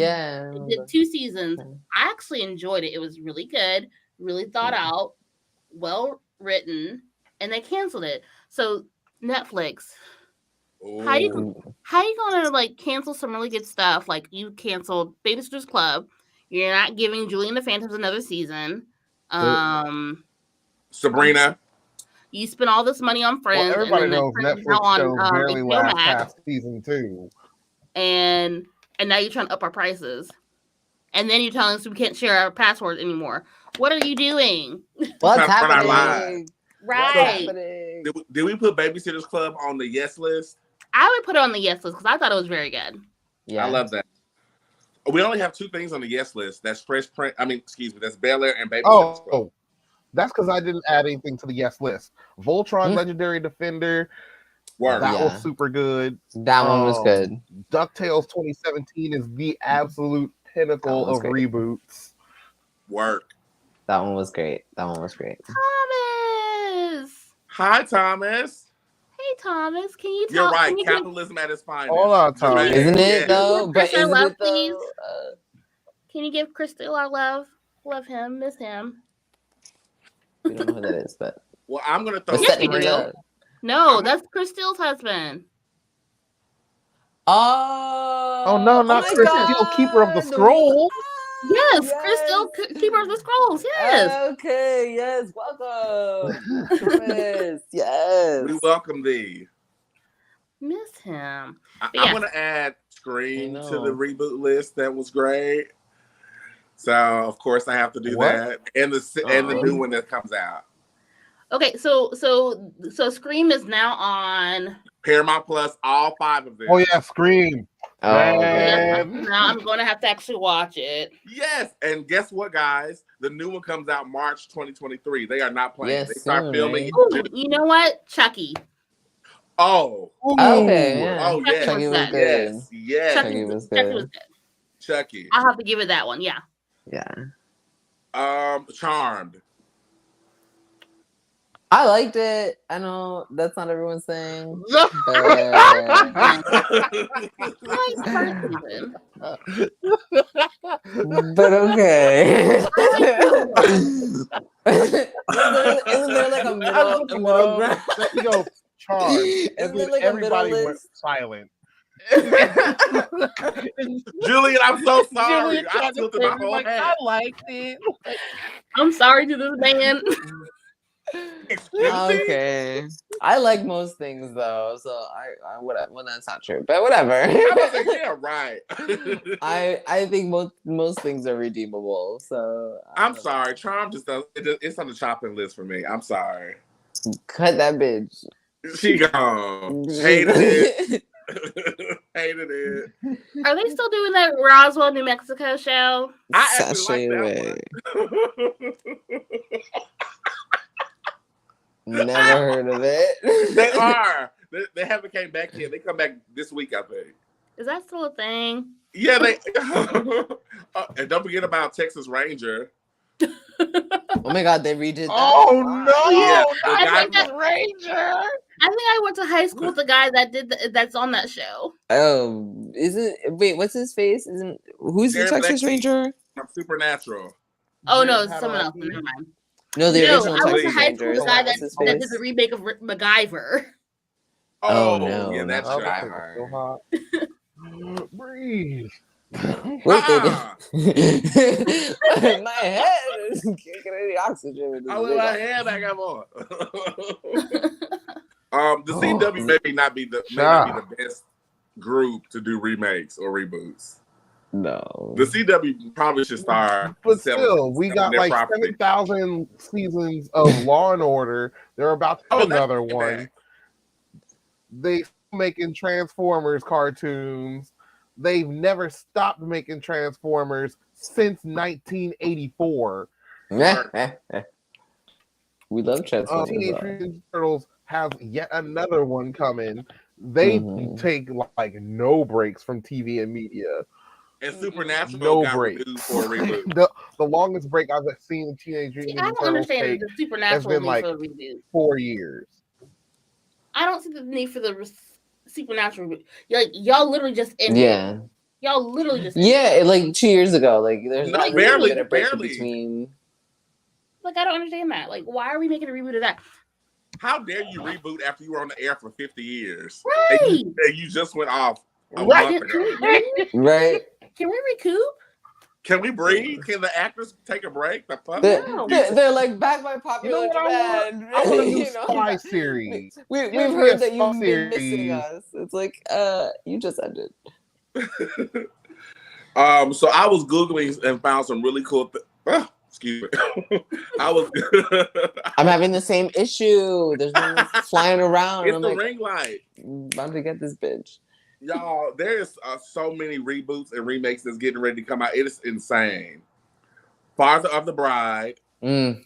did 2 seasons. I actually enjoyed it. It was really good, really thought out, well written, and they canceled it. So Netflix, how you gonna like cancel some really good stuff? Like you canceled Babysitter's Club. You're not giving Julie and the Phantoms another season. Sabrina. You spent all this money on Friends. Well, everybody and knows Netflix shows barely last past season 2. And now you're trying to up our prices. And then you're telling us we can't share our passwords anymore. What are you doing? What's happening? Right. Did we put Babysitter's Club on the yes list? I would put it on the yes list because I thought it was very good. Yeah. I love that. We only have 2 things on the yes list. That's Fresh Prince. That's Bel Air and Babysitter's Club. Oh, that's because I didn't add anything to the yes list. Voltron Legendary Defender. That was super good. That one was good. DuckTales 2017 is the absolute pinnacle of reboots. Work. That one was great. Thomas. Hi, Thomas. Hey, Thomas. Can you tell? You're right. Capitalism at its finest. Hold on, Thomas. Isn't it though? But isn't it though? Can you give Crystal our love? Love him. Miss him. We don't know who that is, but I'm gonna throw. Yes, we do. No, that's Crystal's husband. Oh no, not Crystal, Keeper of the Scrolls. Yes, Crystal, Keeper of the Scrolls. Yes. Okay. Yes. Welcome, Chris. Yes. We welcome thee. Miss him. I want to add Scream to the reboot list. That was great. So of course I have to do that, and the new one that comes out. Okay, so Scream is now on Paramount Plus, all 5 of them. Oh yeah, Scream. Now I'm going to have to actually watch it. Yes, and guess what, guys? The new one comes out March 2023. They are not playing. Yes, they start filming. Ooh, you know what? Chucky. Oh. Okay. Yeah. Oh yes. Chucky was good. Yes. Chucky was good. Chucky was good. Chucky. I'll have to give it that one. Yeah. Yeah. Charmed. I liked it. I know that's not everyone's thing. But okay. Isn't there like a middle ground? You go Charmed, and then like everybody went silent. Julian, I'm so sorry. I tilted my whole head. I liked it. I'm sorry to this man. Excuse me? Okay. I like most things though, so I whatever. Well, that's not true, but whatever. I was like, yeah, right. I think most things are redeemable. So I'm sorry. Charm just does. It's on the chopping list for me. I'm sorry. cut that bitch. She gone. Hated it. Hated it. Are they still doing that Roswell, New Mexico show? I actually Sashay like away. that one. Never heard of it. They are. They haven't came back yet. They come back this week, I think. Is that still a thing? Yeah, they. And don't forget about Texas Ranger. Oh my god, they redid that. Oh no! Yeah, the I guy think that- from- Ranger. I think I went to high school with the guy that that's on that show. Oh, wait, what's his face? Who's the Jared Texas Lecky. Ranger? from Supernatural. Oh no, Jared it's someone else. Padalecki. Never mind. No, the No, original I went to Texas high school Ranger. with Is the guy that that, his that did face? the remake of MacGyver. Oh, no, yeah, that's not right. MacGyver. So hot. Breathe. Wait, Ah! my head is can't get any oxygen with this. I with my hand back up on. The CW may not be the best group to do remakes or reboots. No. The CW probably should start. But still, we got their like property. 7,000 seasons of Law and Order. They're about to Oh, do that's another bad. one. They making Transformers cartoons. They've never stopped making Transformers since 1984. We love Transformers. Teenage Mutant Ninja Turtles have yet another one coming. They take like no breaks from TV and media. And Supernatural No got break. renewed for a reboot. The longest break I've seen Teenage See, Mutant I Ninja don't Turtles understand take the has Supernatural been need like for the reboot. 4 years. I don't see the need for the Supernatural reboot. Like y'all literally just ended. Yeah. Y'all literally just Yeah, like 2 years ago. Like there's No, not barely, really been a break in barely. between. Like I don't understand that. Like why are we making a reboot of that? How dare you reboot after you were on the air for 50 years? Right. And you just went off a Right. month ago. Right? Can we recoup? Can we breathe? Can the actors take a break? The fuck? They're like back by popular You know what I demand. I want a new You know? spy series. We've Give me heard a that you've spy been missing series. us. It's like, you just ended. So I was Googling and found some really cool excuse me. I was I'm having the same issue. There's one flying around. It's I'm the like, ring light. about to get this bitch. Y'all, there's so many reboots and remakes that's getting ready to come out. It is insane. Father of the Bride. I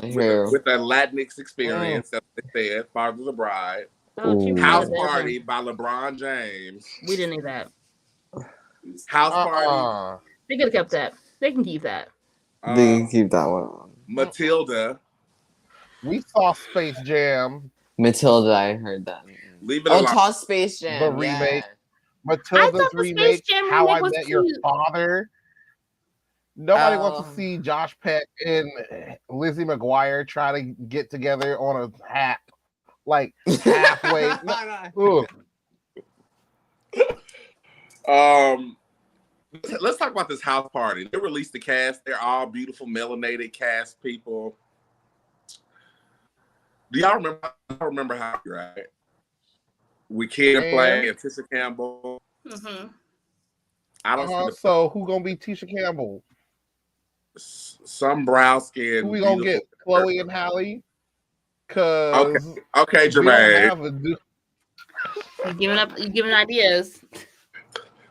hear. With the Latinx experience, that's what they said. Father of the Bride. Oh, she House really Party by LeBron James. We didn't need that. House Party. They could have kept that. They can keep that. They can keep that one on. Matilda. We saw Space Jam. Matilda, I heard that. Leave it Oh, alone. toss Space Jam. The remake. Yeah. Matilda's thought the remake, Space Jam How I remake was Met Your cute. Father. Nobody wants Oh. to see Josh Peck and Lizzie McGuire try to get together on a hat, like halfway. Ugh. Let's talk about this House Party. They released the cast. They're all beautiful, melanated cast people. Do y'all remember? I don't remember how, right? We can't play and Tisha Campbell. Mm-hmm. I don't. So who gonna be Tisha Campbell? Some brown skin. Who we gonna get? Chloe and Halle? Cause okay, we don't Jermaine. have a You giving ideas.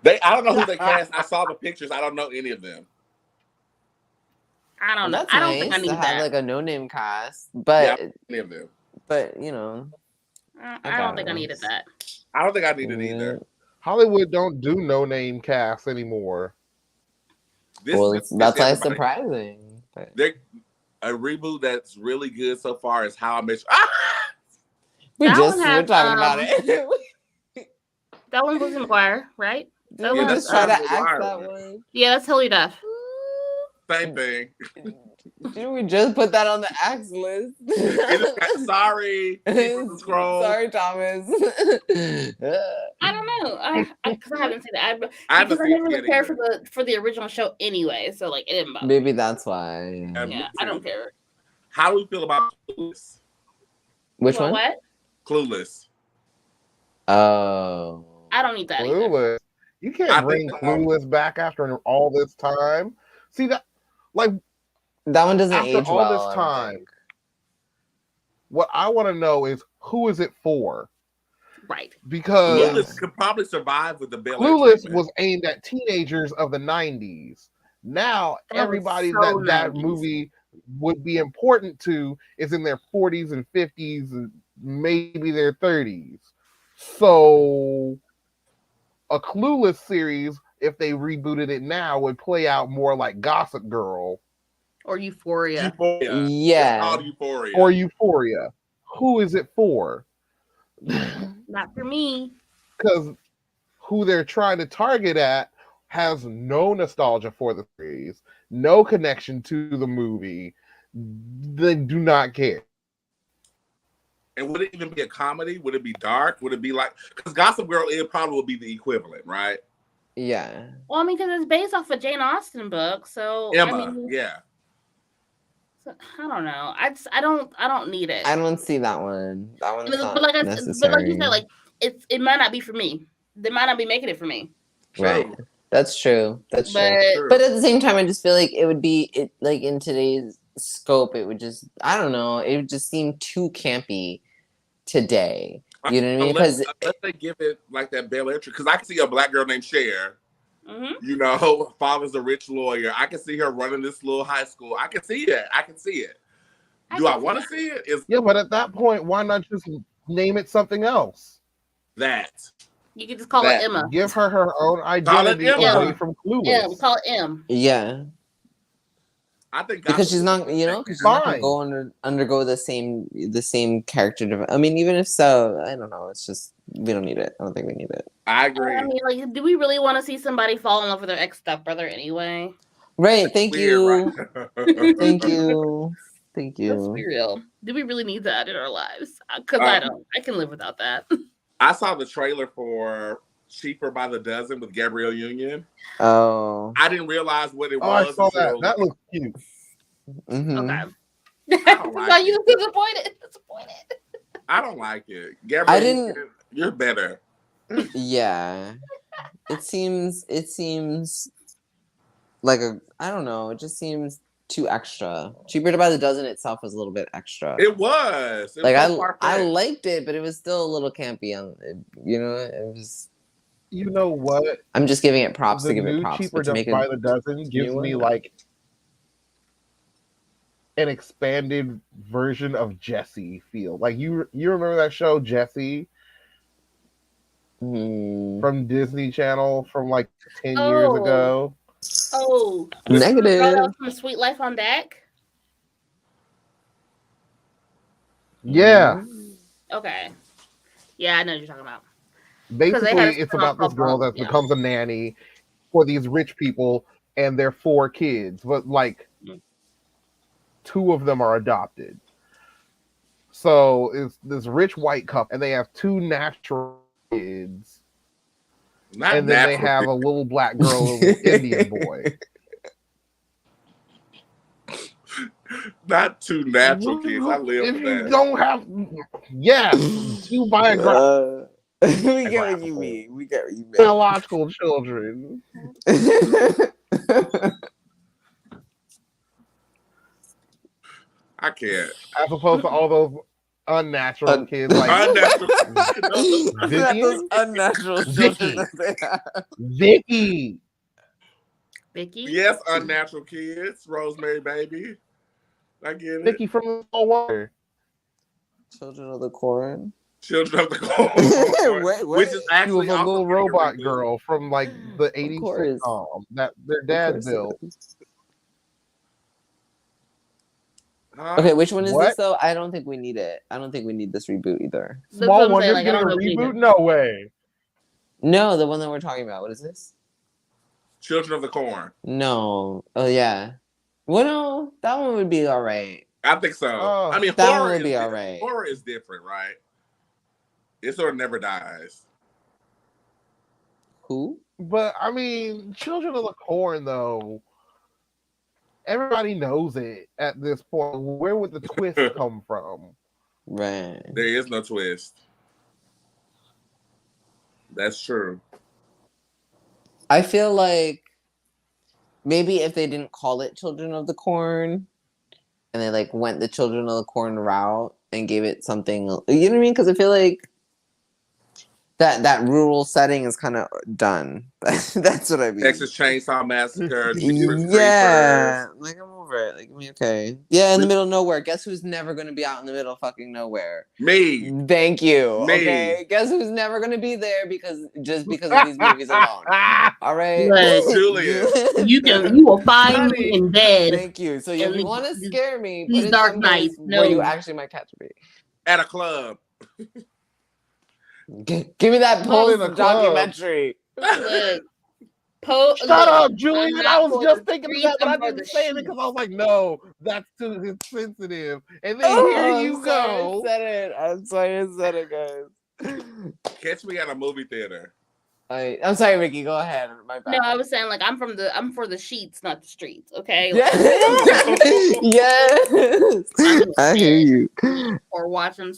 I don't know who they cast. I saw the pictures. I don't know any of them. I don't know. That's I don't nice think I need to have that. like a no-name cast, but Any of them. but you know, I don't think I needed that. I don't think I need it either. Hollywood don't do no name casts anymore. That's like surprising. But... A reboot that's really good so far is How I Met We're That one talking has, about it. That one was McGuire, right? Did we just try to act that one? Yeah, that's Hilly Duff. Same thing. Didn't we just put that on the axe list? Sorry. Sorry, Thomas. I don't know. Because I haven't seen it. I Because I never really cared for the original show anyway. So like it didn't bother me. Maybe that's why. Yeah, I don't care. How do we feel about Clueless? Which one? What? Clueless. Oh. I don't need that either. Clueless. You can't bring Clueless back after all this time. See that, like that one doesn't after age all well. This time, what I want to know is who is it for? Right. Because Clueless could probably survive with the Bel Air Clueless treatment. was aimed at teenagers of the 90s. Now everybody so that 90s. movie would be important to is in their 40s and 50s and maybe their 30s. So a Clueless series, if they rebooted it now, would play out more like Gossip Girl or Euphoria. Yeah. It's called Euphoria. Or Euphoria. Who is it for? Not for me. Because who they're trying to target at has no nostalgia for the series, no connection to the movie. They do not care. And would it even be a comedy? Would it be dark? Would it be like, because Gossip Girl, it probably would be the equivalent, right? Yeah. Well, I mean, because it's based off a Jane Austen book, so Emma, I mean, yeah. So, I don't know. I don't need it. I don't see that one. That one's not but like necessary. but like you said, like it might not be for me. They might not be making it for me. True. Right. That's true. That's But, true. But at the same time, I just feel like it would be it like in today's scope, it would just I don't know. It would just seem too campy today. You know what I mean? Because unless they give it like that Bel Air, because I can see a black girl named Cher. mm-hmm. You know, father's a rich lawyer. I can see her running this little high school. I can see it. I can see it. Do I want to see it? Yeah, but at that point, why not just name it something else? That. You could just call it Emma. Give her her own identity away from Clueless. Call it M. Yeah. I think because she's not, you know, she's not gonna go undergo the same character development. I mean, even if so, I don't know. It's just we don't need it. I don't think we need it. I agree. I mean, like, do we really want to see somebody fall in love with their ex stepbrother anyway? Right. Thank you. Right? Thank you. Thank you. Let's be real. Do we really need that in our lives? Because I don't. I can live without that. I saw the trailer for Cheaper by the Dozen with Gabrielle Union. Oh. I didn't realize what it was. I saw that. That looks cute. Mm-hmm. Okay. Are you disappointed? I don't like it. Gabrielle Union, you're better. Yeah. It seems like I don't know. It just seems too extra. Cheaper by the Dozen itself was a little bit extra. It was. I liked it, but it was still a little campy. You know, it was. You know what? I'm just giving it props the to give new it props. Cheaper by the Dozen gives me like an expanded version of Jessie feel. Like you remember that show Jessie from Disney Channel from like 10 years ago? Oh, negative. From Sweet Life on Deck. Yeah. Okay. Yeah, I know what you're talking about. Basically, it's about this girl that becomes a nanny for these rich people and their 4 kids, but like 2 of them are adopted. So it's this rich white couple, and they have 2 natural kids. And then they have a little black girl, a little Indian boy. Not 2 natural kids. I live if with you that. don't have, 2 biographical. We get what you mean. We get what you mean. Biological children. I can't. As opposed to all those unnatural kids, like unnatural children. Vicky. Yes, unnatural kids. Rosemary Baby. I get it. Vicky from the Small Water. Children of the Corn. Children of the Corn. Wait. Which is actually she was a little robot girl from like the 80s sitcom that their dad built. Okay, which one is this though? I don't think we need it. I don't think we need this reboot either. Small Wonder's getting a reboot? No way. No, the one that we're talking about. What is this? Children of the Corn. No. Oh yeah. Well, no, that one would be all right. I think so. I mean, that one would be all right. Horror is different, right? It sort of never dies. Who? But I mean, Children of the Corn though. everybody knows it at this point. Where would the twist come from? Right. There is no twist. That's true. I feel like maybe if they didn't call it Children of the Corn and they like went the Children of the Corn route and gave it something, you know what I mean? Because I feel like that rural setting is kind of done. That's what I mean. Texas Chainsaw Massacre. Yeah, like I'm over it. Like, I mean, okay, yeah, in the middle of nowhere. Guess who's never going to be out in the middle of fucking nowhere? Me. Thank you. Me. Okay, guess who's never going to be there because of these movies alone. All right, Look, Julian. you will find me in bed. Thank you. So if you want to scare me, these put it dark someplace nights, where you no. actually might catch me. At a club. Give me that Not in a Pulse club. documentary. Look, Shut up, Julian. I was just thinking of that, but I I'm for didn't the say it because I was like, no, that's too sensitive. And then Oh, here you I'm sorry go. I said it. I'm sorry I said it, guys. Catch me at a movie theater. I'm sorry, Ricky. Go ahead. My bad. No, I was saying like I'm for the sheets, not the streets. Okay. Yeah. Yes. I hear you. Or watching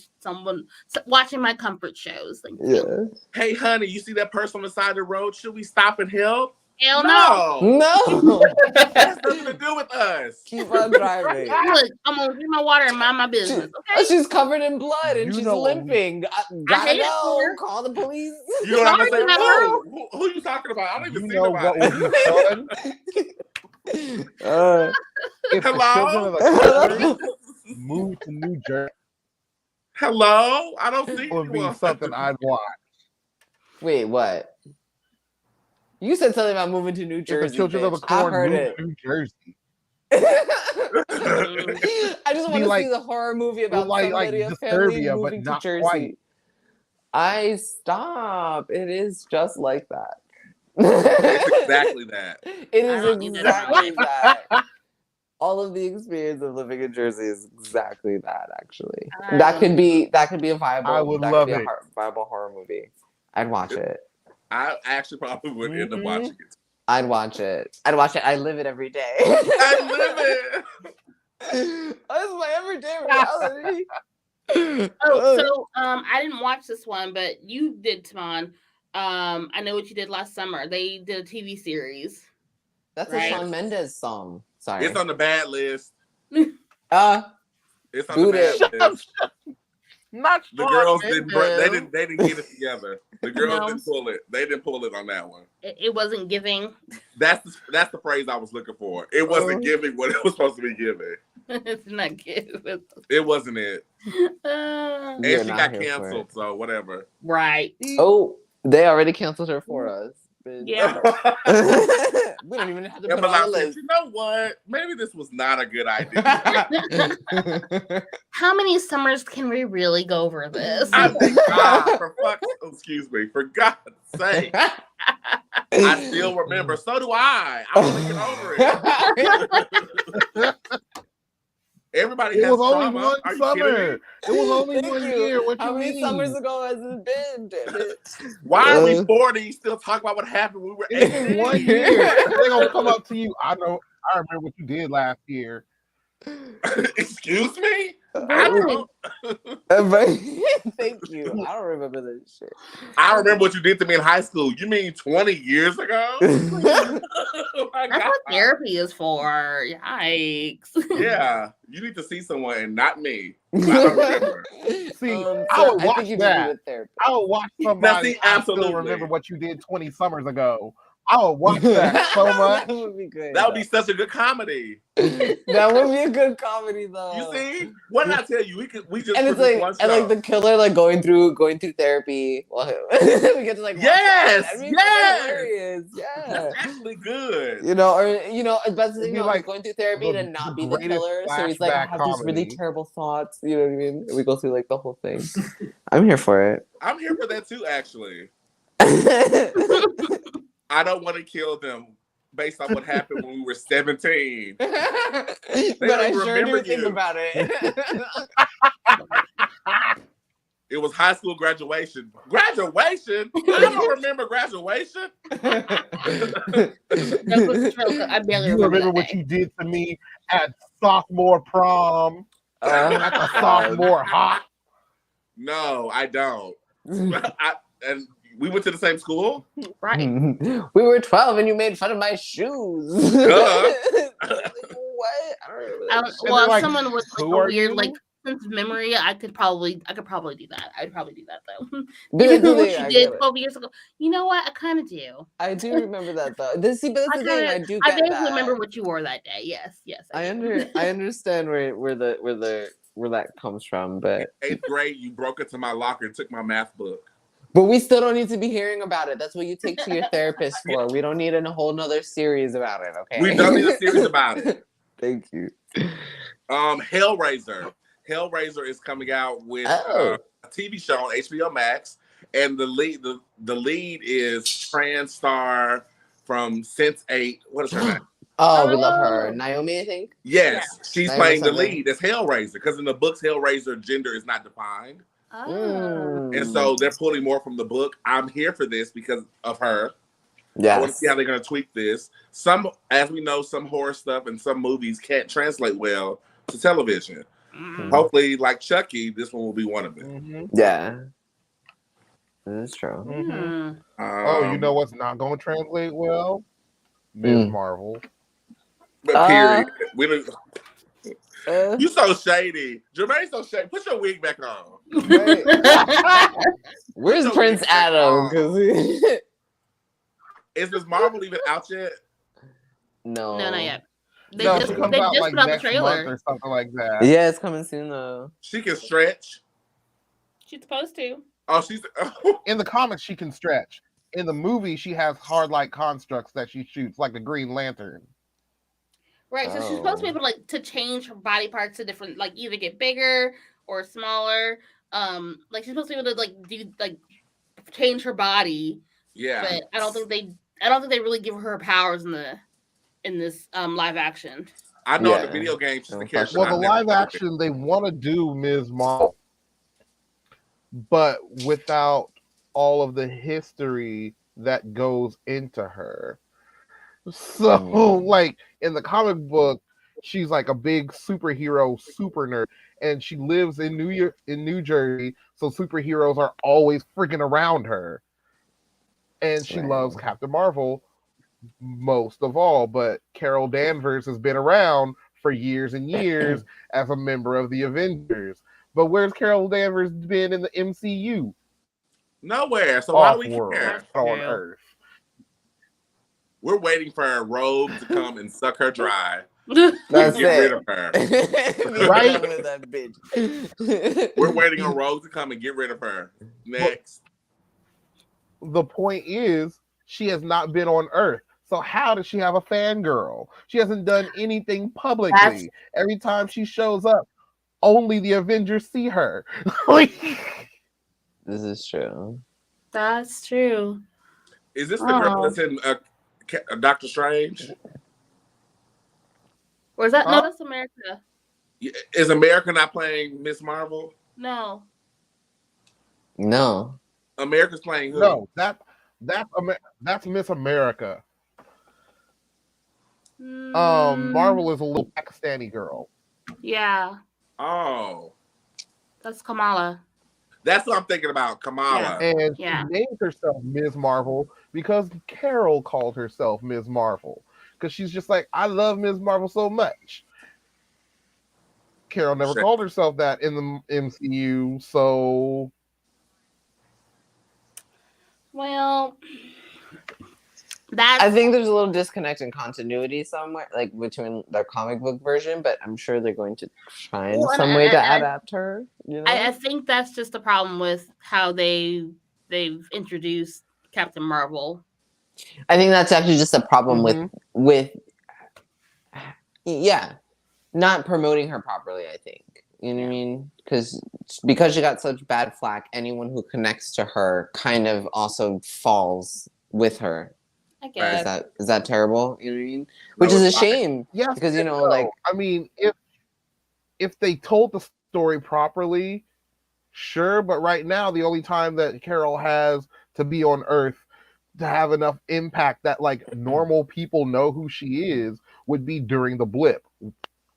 my comfort shows. Like, Yeah. Hey, honey, you see that person on the side of the road? Should we stop and help? hell no. No. That's nothing to do with us. Keep on driving. Look, I'm gonna drink my water and mind my business. Okay. She's covered in blood and You she's know- limping. I Gotta hate it go. for her. Call the police. You know what I'm gonna say? Sorry, Who you talking about? I don't even You see know nobody. what would be fun if the Hello? children of the corn moved to New Jersey? Hello? I don't see It would be anyone. something I'd watch. Wait, what? You said something about moving to New If Jersey. the children of the bitch. I corn heard moved it. to New Jersey. I just want to like- see the horror movie about like somebody, a family Disturbia, but moving to not Jersey. quite. I stop. It is just like that. It's exactly that. It I is don't need that. exactly that. All of the experience of living in Jersey is exactly that. Actually, that could be a viable. I would that love could be it. a viable horror movie. I'd watch it. I actually probably would end up watching it. I'd watch it. I live it every day. I live it. That's my everyday reality. Oh, so I didn't watch this one, but you did, Timon. I know what you did last summer. They did a TV series. That's Right. a Shawn Mendes song. Sorry. It's on the bad list. Uh, It's on Boot the it. bad list. Not The Shawn girls Mendes. they didn't get it together. The girls No. didn't pull it. They didn't pull it on that one. It wasn't giving. That's the phrase I was looking for. It wasn't giving what it was supposed to be giving. It's not good. It wasn't it. And You're she not got here for canceled, it. so whatever. Right. Oh, they already canceled her for us. bitch. Yeah. We don't even have to Yeah, put but it on I the said, list. you know what? Maybe this was not a good idea. How many summers can we really go over this? I think, for God's sake. I still remember. So do I. I want to get over it. Everybody It has was only trauma. one Are you kidding summer. me? It was only Thank one you. year. What How you many mean? summers ago has it been? Damn it. Why are we 40 still talking about what happened when we were It's 18? been 1 year. They're gonna come up to you. I know. I remember what you did last year. Excuse me? Right. Thank you. I don't remember that shit. I remember what you did to me in high school. You mean 20 years ago? Oh my That's God. what therapy is for. Yikes. Yeah, you need to see someone and not me. I don't remember. See, So I would think watch you that. need a therapist. I would watch somebody. see, I absolutely. still remember what you did 20 summers ago. I would watch that so much. That would be good. That would be such a good comedy. That would be a good comedy though. You see? What did I tell you? We just And it's produced like one and like show. the killer like going through therapy. Well, we get to like watch Yes, that. I mean, yes. it's hilarious. Yeah. That's actually good. That's the thing It'd be about like going through therapy the- to not the be the greatest killer. So he's like, I flashback have these really comedy. terrible thoughts. You know what I mean? And we go through like the whole thing. I'm here for it. I'm here for that too, actually. I don't want to kill them based on what happened when we were 17. But I don't sure remember do think you. about it. It was high school graduation. Graduation? I don't remember graduation. I barely You remember remember that what day. you did to me at sophomore prom? At the sophomore hop? No, I don't. And we went to the same school? Right. We were 12 and you made fun of my shoes. Duh. What? I don't remember that shit. Well, if like, someone with like who a are weird you? like sense of memory, I could probably do that. I'd probably do that though. But Even do what they- you I did get it. 12 years ago. You know what? I kind of do. I do remember that though. But that's the thing. I do I get vaguely that. remember what you wore that day. Yes, I do. understand where that comes from, but 8th grade, you broke into my locker and took my math book. but we still don't need to be hearing about it. That's what you take to your therapist for. We don't need a whole nother series about it, okay? We don't need a series about it. Thank you. Hellraiser. Hellraiser is coming out with a TV show on HBO Max, and the lead is trans star from Sense8. What is her name? Oh, we love her. Naomi, I think. Yes, she's Naomi playing the something. lead as Hellraiser, because in the books, Hellraiser gender is not defined. Oh. And so they're pulling more from the book. I'm here for this because of her. Yes. I want to see how they're going to tweak this. As we know, some horror stuff and some movies can't translate well to television. Mm-hmm. Hopefully, like Chucky, this one will be one of them. Mm-hmm. Yeah. That's true. Mm-hmm. You know what's not going to translate well? Ms. Marvel. But period. We don't. You so shady. Jermaine's so shady. Put your wig back on. Where's Prince Adam? Is Ms. Marvel even out yet? No. No, not yet. They No, just she comes put out out like the next trailer. month or something like that. Yeah, it's coming soon though. She can stretch. She's supposed to. Oh, she's in the comics she can stretch. In the movie, she has hard like constructs that she shoots, like the Green Lantern. Right, so she's supposed to be able to change her body parts to different, like either get bigger or smaller. Like she's supposed to be able to do change her body. Yeah. But I don't think they really give her powers in this live action. I know in the video game she's the character. Well, the live action they want to do Ms. Marvel, but without all of the history that goes into her. So, like in the comic book, she's like a big superhero, super nerd, and she lives in New Jersey. So superheroes are always freaking around her, and she loves Captain Marvel most of all. But Carol Danvers has been around for years and years as a member of the Avengers. But where's Carol Danvers been in the MCU? Nowhere. So why do we care? On Earth. We're waiting for a Rogue to come and suck her dry. That's get rid of her. Right? With that bitch. We're waiting on Rogue to come and get rid of her. Next. The point is, she has not been on Earth. So how does she have a fangirl? She hasn't done anything publicly. Every time she shows up, only the Avengers see her. This is true. That's true. Is this the girl that's in Doctor Strange? Or is that no? That's America. Is America not playing Miss Marvel? No. No. America's playing who? No, that's Miss America. Marvel is a little Pakistani girl. Yeah. Oh. That's Kamala. That's what I'm thinking about, Kamala. And she named herself Ms. Marvel because Carol called herself Ms. Marvel. Because she's just like, I love Ms. Marvel so much. Carol never called herself that in the MCU, so... Well... I think there's a little disconnect in continuity somewhere, like between their comic book version, but I'm sure they're going to find some way to adapt her. You know? I think that's just the problem with how they've introduced Captain Marvel. I think that's actually just a problem with not promoting her properly. I think you know what I mean, because she got such bad flack. Anyone who connects to her kind of also falls with her. I guess. Is that terrible? You know what I mean? Which is a shame. Yes, because I mean, if they told the story properly, Sure, but right now the only time that Carol has to be on Earth to have enough impact that like normal people know who she is would be during the blip,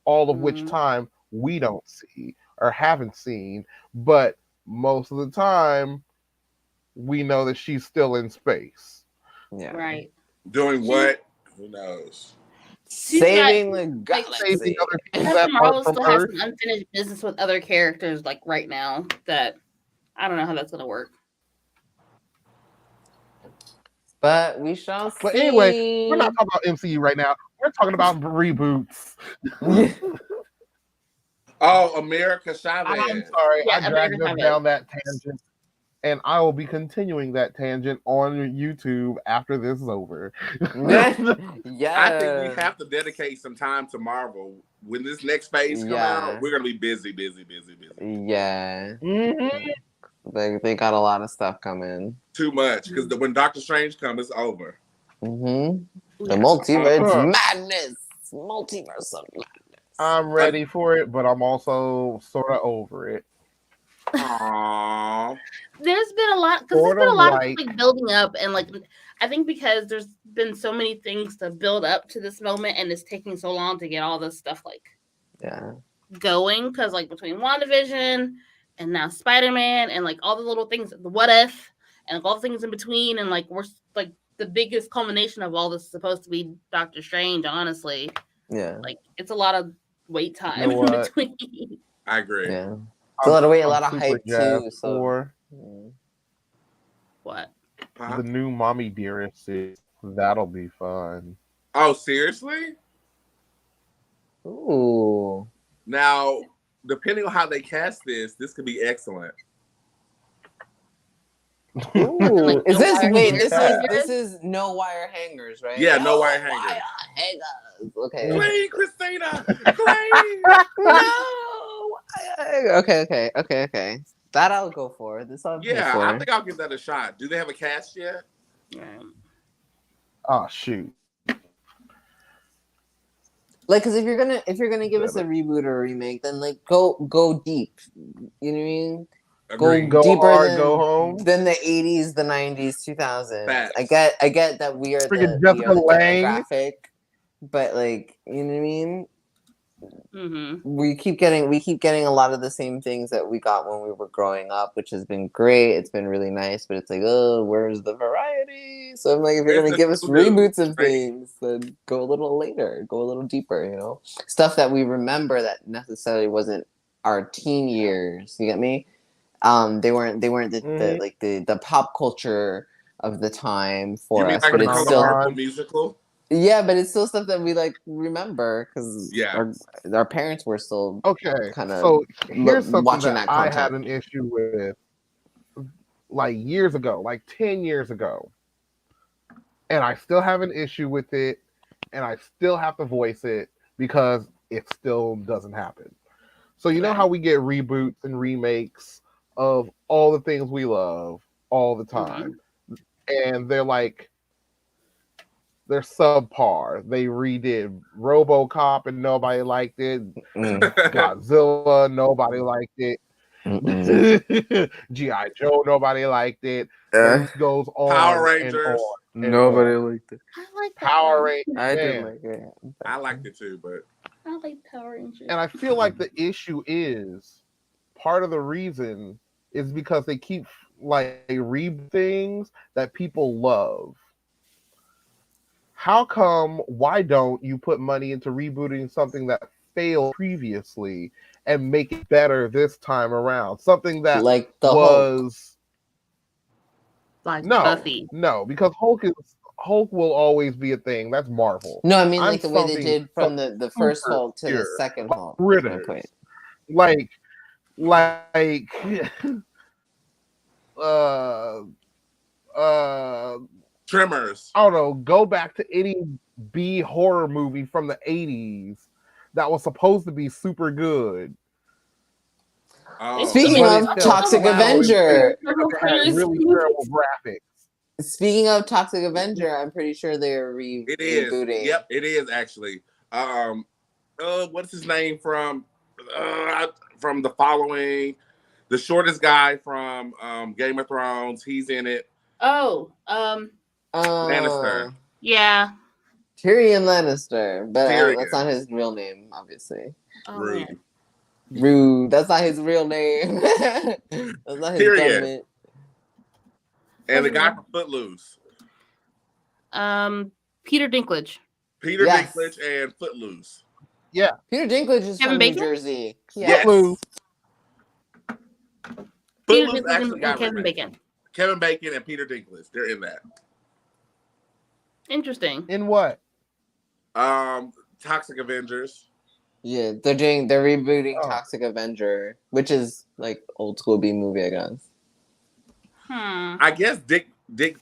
all of which time we don't see or haven't seen, but most of the time we know that she's still in space. Yeah. Right. Doing what? Who knows? Saving the galaxy. Saving other people Captain that Marvel aren't from still has Earth. some unfinished business with other characters, like right now. That I don't know how that's gonna work. But we shall see. But anyway, we're not talking about MCU right now. We're talking about reboots. Oh, America Chavez. I'm sorry, Yeah, I dragged America us Chavez. down that tangent, and I will be continuing that tangent on YouTube after this is over. Yeah. I think we have to dedicate some time to Marvel. When this next phase come out, we're gonna be busy. Yeah. Mm-hmm. They got a lot of stuff coming. Too much, because when Doctor Strange comes, it's over. Mm-hmm. The multiverse madness. Multiverse of madness. I'm ready for it, but I'm also sort of over it. Aww. There's been a lot because there's been a lot of like building up, and like I think because there's been so many things to build up to this moment, and it's taking so long to get all this stuff like going. Because like between WandaVision and now Spider-Man and like all the little things, the what if, and like, all the things in between, and like we're like the biggest culmination of all this is supposed to be Doctor Strange. Honestly, like it's a lot of wait time in between. I agree. Yeah. It's a lot of weight, a lot of hype too. So what? The new Mommy Dearest is that'll be fun. Oh, seriously? Ooh. Now, depending on how they cast this could be excellent. Ooh. Is this this is no wire hangers, right? Yeah, no wire hangers. Okay. Clean, Christina. Clean. No. Okay. That I'll go for. This I'll Yeah, for. I think I'll give that a shot. Do they have a cast yet? Oh shoot. Like, because if you're gonna give us a reboot or a remake, then like go deep. You know what I mean? Agreed. Go deeper hard, go home. than the 80s, the 90s, 2000s. Facts. I get that we are the demographic, but like, you know what I mean? We keep getting a lot of the same things that we got when we were growing up, which has been great. It's been really nice, but it's like, oh, where's the variety? So I'm like, if you're gonna give us reboots of things, then go a little later, go a little deeper, you know, stuff that we remember that necessarily wasn't our teen years. You get me? They weren't the pop culture of the time for us, like but it's still musical. Yeah, but it's still stuff that we like remember because our parents were still kind of so here's something watching that content. I had an issue with like years ago, like 10 years ago, and I still have an issue with it, and I still have to voice it because it still doesn't happen. So you know how we get reboots and remakes of all the things we love all the time, and they're subpar. They redid RoboCop and nobody liked it. Godzilla, nobody liked it. G.I. Joe, nobody liked it. This goes on. Power Rangers, nobody liked it. I like Power Rangers. I did like it. I liked it too, but I like Power Rangers. And I feel like the issue is part of the reason is because they keep like reboot things that people love. How come? Why don't you put money into rebooting something that failed previously and make it better this time around? Something that like the was like Buffy. No, because Hulk will always be a thing. That's Marvel. No, I mean like the way they did from the first Hulk to the second Hulk. Like Tremors. I don't know. Go back to any B horror movie from the 80s that was supposed to be super good. Speaking of Toxic Avenger, really terrible graphics. Speaking of Toxic Avenger, I'm pretty sure they're rebooting. Yep, it is actually. What's his name from The Following? The shortest guy from Game of Thrones. He's in it. Oh, Lannister. Yeah. Tyrion Lannister, but Tyrion. That's not his real name, obviously. Oh, Rude. man. Rude. That's not his real name. That's not his Tyrion. government. And the guy from Footloose. Peter Dinklage. Peter Yes. Dinklage and Footloose. Yeah. Peter Dinklage is Kevin from Bacon? New Jersey. Yes. Footloose. Peter Footloose Dinklage actually got and Kevin remade. Bacon. Kevin Bacon and Peter Dinklage. They're in that. Interesting. In what? Toxic Avengers. Yeah, they're rebooting Oh. Toxic Avenger, which is like old school B movie, I guess. I guess Dick.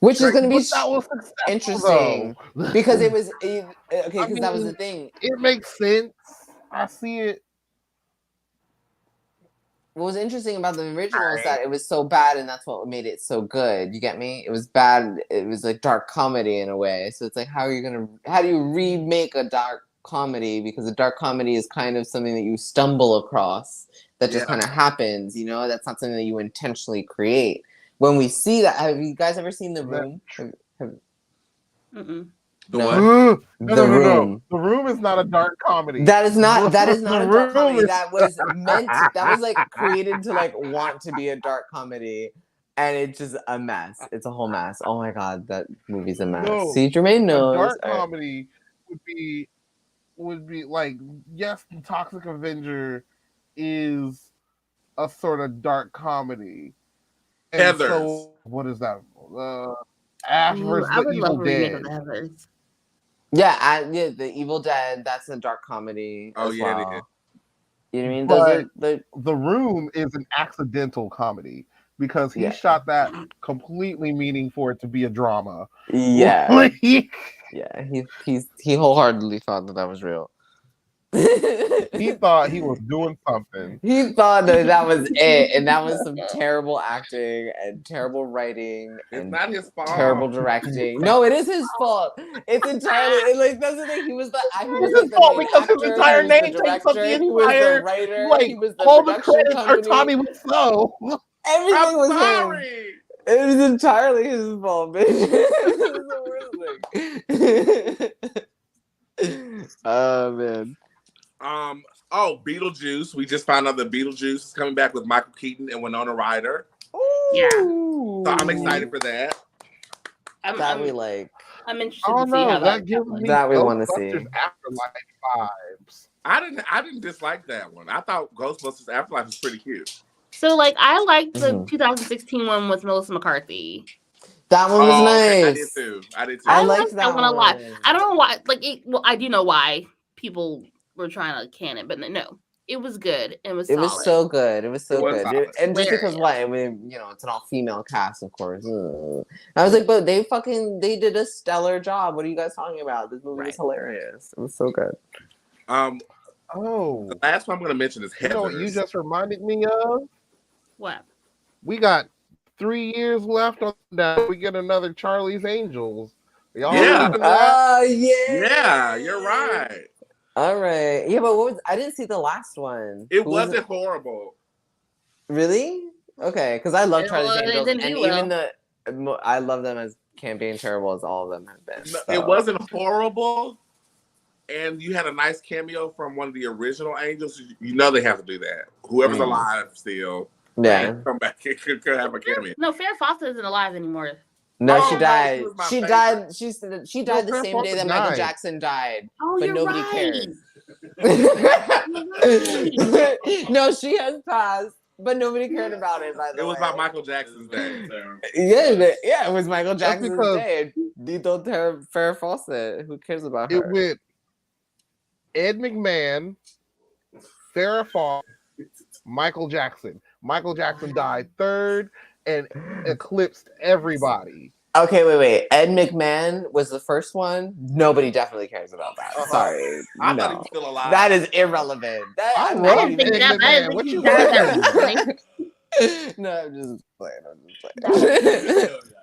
Which is going to be But that was successful, interesting though. because it was okay. I Because that was mean, the thing. It makes sense. I see it. What was interesting about the original is Alright. that it was so bad, and that's what made it so good. You get me? It was bad. It was like dark comedy in a way. So it's like, how do you remake a dark comedy? Because a dark comedy is kind of something that you stumble across that just kind of happens. You know, that's not something that you intentionally create. When we see that, have you guys ever seen The Room? Mm-mm. The No. what? The Room. The Room is not a dark comedy. That is not a dark Room comedy. is- That was like created to like want to be a dark comedy, and it's just a mess. It's a whole mess. Oh my god, that movie's a mess. No, See, Jermaine A knows. dark comedy would be like, yes, the Toxic Avenger is a sort of dark comedy. And Heathers. so, what is that? Ash versus I the would Evil love a remake of Dead. the Heathers. Yeah, The Evil Dead. That's a dark comedy. Oh, as yeah, it well. is. You know what I mean? But The Room is an accidental comedy because he Yeah. shot that completely meaning for it to be a drama. Yeah, Like, yeah. He wholeheartedly thought that was real. he thought he was doing something. He thought that was it, and that was some terrible acting and terrible writing It's and not his fault. terrible directing. No, it is his fault. It's entirely like that's the thing. He was the It's his fault because his entire name takes up the he was the entire, writer. like, He was the all the production credits are company. Tommy Wiseau. Everything I'm was sorry. him. It was entirely his fault, bitch. It was the worst thing. Oh man. Beetlejuice. We just found out that Beetlejuice is coming back with Michael Keaton and Winona Ryder. Yeah. So I'm excited for that. I'm interested Oh to see no, how that gives me That we wanna see. Ghostbusters Afterlife vibes. I didn't dislike that one. I thought Ghostbusters Afterlife was pretty cute. So, like, I liked the 2016 one with Melissa McCarthy. That one was nice. Okay. I did too. I liked liked that one a lot. one. I don't know why. Well, I do know why people were trying to can it, but no, it was good. It was. It solid. was so good. It was so was good. solid. And just because it's an all-female cast, of course. I was like, but they did a stellar job. What are you guys talking about? This movie was hilarious. It was so good. Oh, The last one I'm going to mention is Heathers. you know what you just reminded me of? What? We got 3 years left on that. We get another Charlie's Angels. Y'all Yeah. looking at that? Oh yeah. Yeah, you're right. All right. Yeah, but I didn't see the last one. It Who was wasn't horrible. Really? Okay, because I love Charlie's Well, it Angels, didn't and do even I love them as campaign terrible as all of them have been. No, so. It wasn't horrible. And you had a nice cameo from one of the original Angels. You know they have to do that. Whoever's alive still. Yeah. Come back. Could have a cameo. No, Farrah Fawcett isn't alive anymore. No, Oh, she no, died. she was my She favorite. died. She died the Farrah same day Fawcett that Michael died. Jackson died. Oh, But you're nobody right. cares. No, she has passed, but nobody cared about it. By the It was way. about Michael Jackson's day. Yeah, it was Michael That's Jackson's because day. Dito Farrah Fawcett. Who cares about It her? went Ed McMahon, Farrah Fawcett, Michael Jackson. Michael Jackson died third and eclipsed everybody. Okay, wait. Ed McMahon was the first one. Nobody definitely cares about that. Sorry. I thought he No. was still alive. That is irrelevant. I I'm love not didn't even- think Ed that. I didn't McMahon. think What he you died that laughing? recently. No, I'm just playing.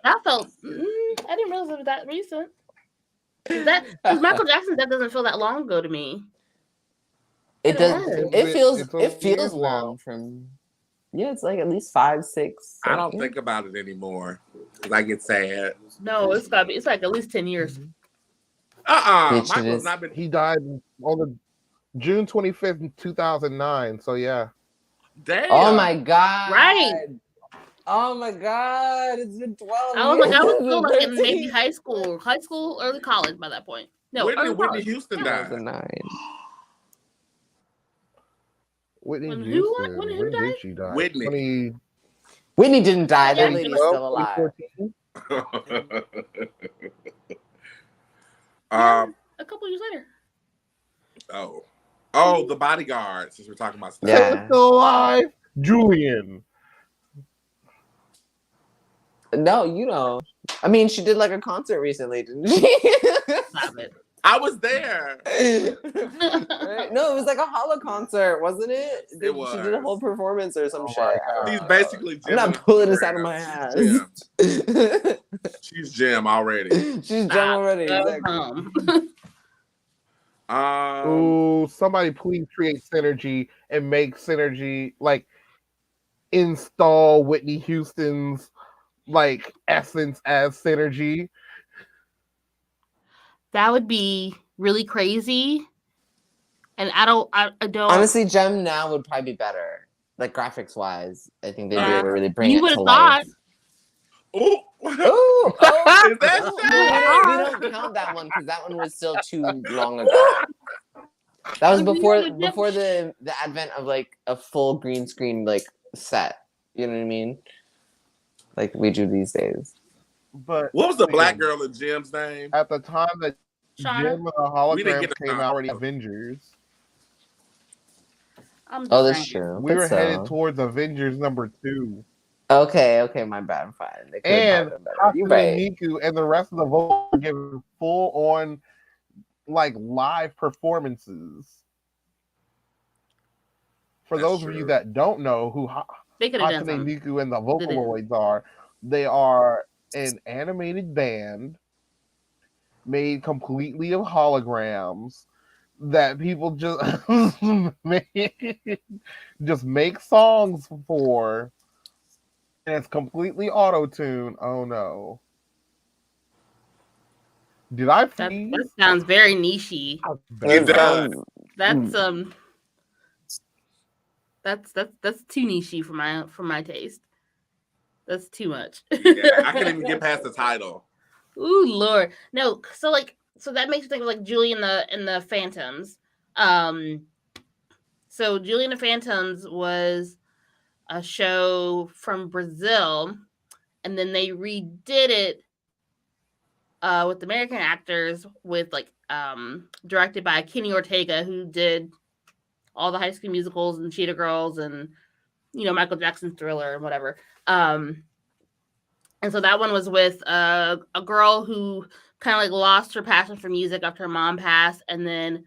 That felt. I didn't realize it was that recent. Because Michael Jackson's death doesn't feel that long ago to me. It does. It It feels. It's over It feels years long now. from. Yeah, it's like at least 5, 6. I don't think about it anymore because I get sad. No, it's gotta be. It's like at least 10 years. Bitch, Michael it has is. not been. He died on the June 25th, 2009. So yeah. Damn. Oh my god! Right. Oh my god! It's been 12 I was like, I was years. still like in maybe high school, early college by that point. No, When did early Whitney college. Houston die? 2009. Whitney When Houston. who When died? did she die? Whitney. Whitney didn't die. That Yeah, lady's 2012, still alive. 2014? A couple years later. Oh, The Bodyguard. Since we're talking about stuff. Yeah. Still alive. Julian. No, you know. I mean, she did like a concert recently, didn't she? Stop it. I was there. Right? No, it was like a holo concert, wasn't it? It was. She did a whole performance or some Oh shit. my She's basically Jim. I'm not pulling this out of my ass. She's Jim already. She's Jim already. Exactly. Oh, somebody please create synergy and make synergy, like install Whitney Houston's like essence as synergy. That would be really crazy. And I don't Honestly, Gem now would probably be better. Like graphics wise. I think they'd be able to really bring you it would to have life. thought. Ooh. Oh, Is that we don't count that one because that one was still too long ago. That was before the advent of like a full green screen like set. You know what I mean? Like we do these days. But what was the black girl in Jim's name? At the time that Jim with the hologram came out, already Avengers. Oh, that's true. We were headed towards Avengers #2. Okay, my bad. Fine. And Niku and the rest of the vote were given full on like live performances. For those of you that don't know who Hatsune Miku and the Vocaloids are, they are an animated band made completely of holograms that people just make songs for, and it's completely auto-tuned. Oh no. Did I freeze? That sounds very nichey. It does. That's too nichey for my taste. That's too much. Yeah, I couldn't even get past the title. Ooh, Lord. No, so that makes me think of like Julie and the Phantoms. So Julie and the Phantoms was a show from Brazil, and then they redid it with American actors, with directed by Kenny Ortega, who did all the High School Musicals and Cheetah Girls and Michael Jackson's Thriller and whatever. And so that one was with a girl who kind of like lost her passion for music after her mom passed, and then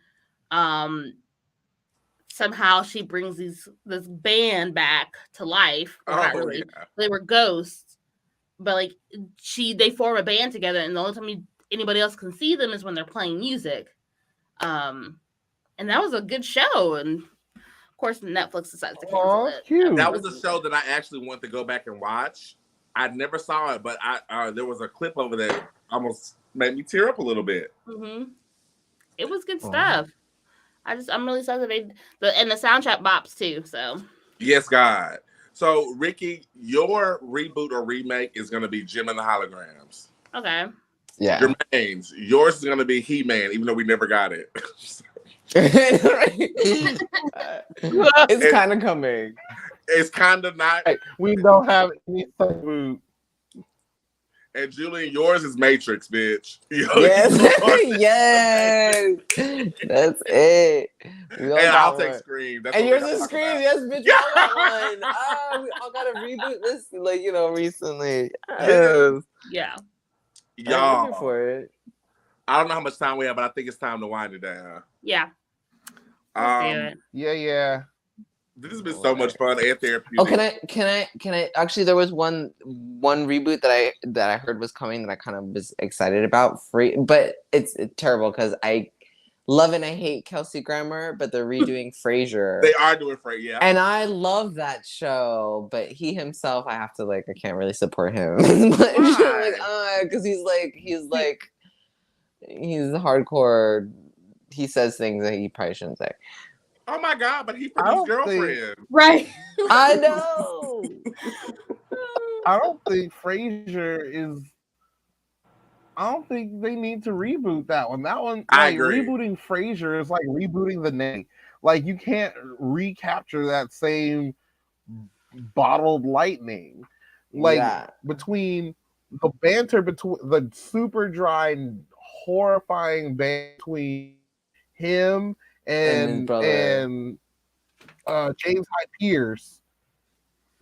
somehow she brings this band back to life. Not really. Yeah. They were ghosts, but they form a band together, and the only time anybody else can see them is when they're playing music. And that was a good show, and of course Netflix decides to cancel it. Cute. That was a show that I actually wanted to go back and watch. I never saw it, but there was a clip over there almost made me tear up a little bit. Mm-hmm. It was good stuff. I'm really sad that and the soundtrack bops too. So yes, God. So Ricky, your reboot or remake is going to be Jim and the Holograms. Okay. Yeah. Jermaine's, yours is going to be He-Man, even though we never got it. It's kind of coming. It's kind of not. We don't have any food. And Julian, yours is Matrix, bitch. Yes, yes, that's it. And I'll take Scream. And yours is Scream, yes, bitch. Yeah. We all gotta reboot this, recently. Yes. Yeah. Y'all, I'm for it. I don't know how much time we have, but I think it's time to wind it down. Yeah. Let's do it. Yeah. This has been so much fun and therapeutic. Oh, can I? Actually, there was one reboot that I heard was coming that I kind of was excited about. But it's terrible because I love and I hate Kelsey Grammer, but they're redoing Frasier. They are doing Frasier, yeah. And I love that show, but he himself, I have to I can't really support him. Because he's hardcore. He says things that he probably shouldn't say. Oh my God, but he produced Girlfriend. Right. I know. I don't think Frasier is. I don't think they need to reboot that one. That one, I agree. Rebooting Frasier is like rebooting the name. Like you can't recapture that same bottled lightning. Between the banter between the super dry and horrifying banter between him and James Hyde Pierce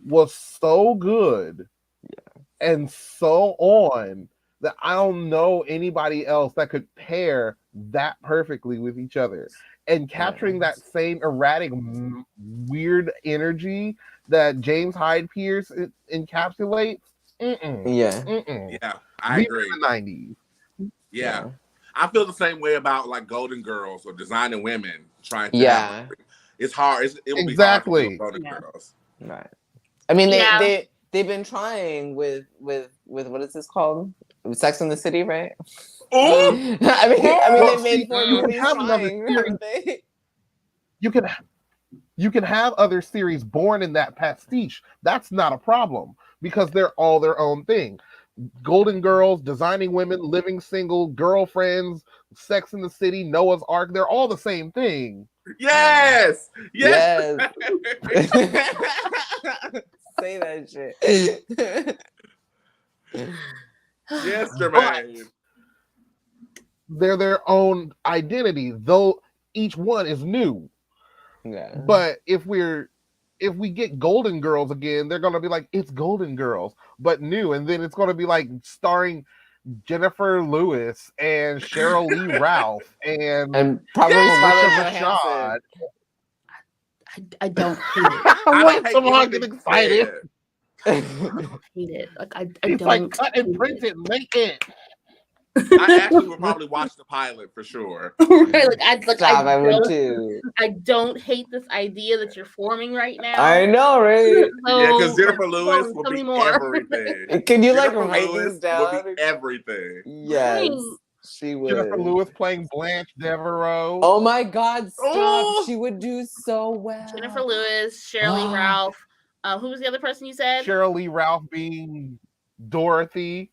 was so good and so on that I don't know anybody else that could pair that perfectly with each other. And capturing that same erratic, weird energy that James Hyde Pierce encapsulates. Yeah, I agree. In the 90s. Yeah. I feel the same way about like Golden Girls or Designing Women trying to have, it's hard. It will be hard to do Golden Girls. Right. I mean, they've been trying with what is this called? Sex and the City, right? Oh, I mean, they made 4 movies trying. You can have other series born in that pastiche. That's not a problem because they're all their own thing. Golden Girls, Designing Women, Living Single, Girlfriends, Sex in the City, Noah's Ark, they're all the same thing. Yes. Say that shit. Yes, Jermaine. They're their own identity, though each one is new. Yeah. But if we get Golden Girls again, they're gonna be like, it's Golden Girls, but new, and then it's gonna be like starring Jennifer Lewis and Cheryl Lee Ralph and probably Rashad. I don't hate it. I want someone to get excited. I don't hate it. Like I it's don't like cut and print it, make it. I actually would probably watch the pilot for sure. Right, I would too. I don't hate this idea that you're forming right now. I know, right? So, yeah, because Jennifer Lewis will be more. everything. Can you Jennifer write Lewis these down? Will be everything. Yes, she would. Jennifer Lewis playing Blanche Devereaux. Oh my God! Stop! She would do so well. Jennifer Lewis, Shirley Ralph. Who was the other person you said? Cheryl Lee Ralph being Dorothy.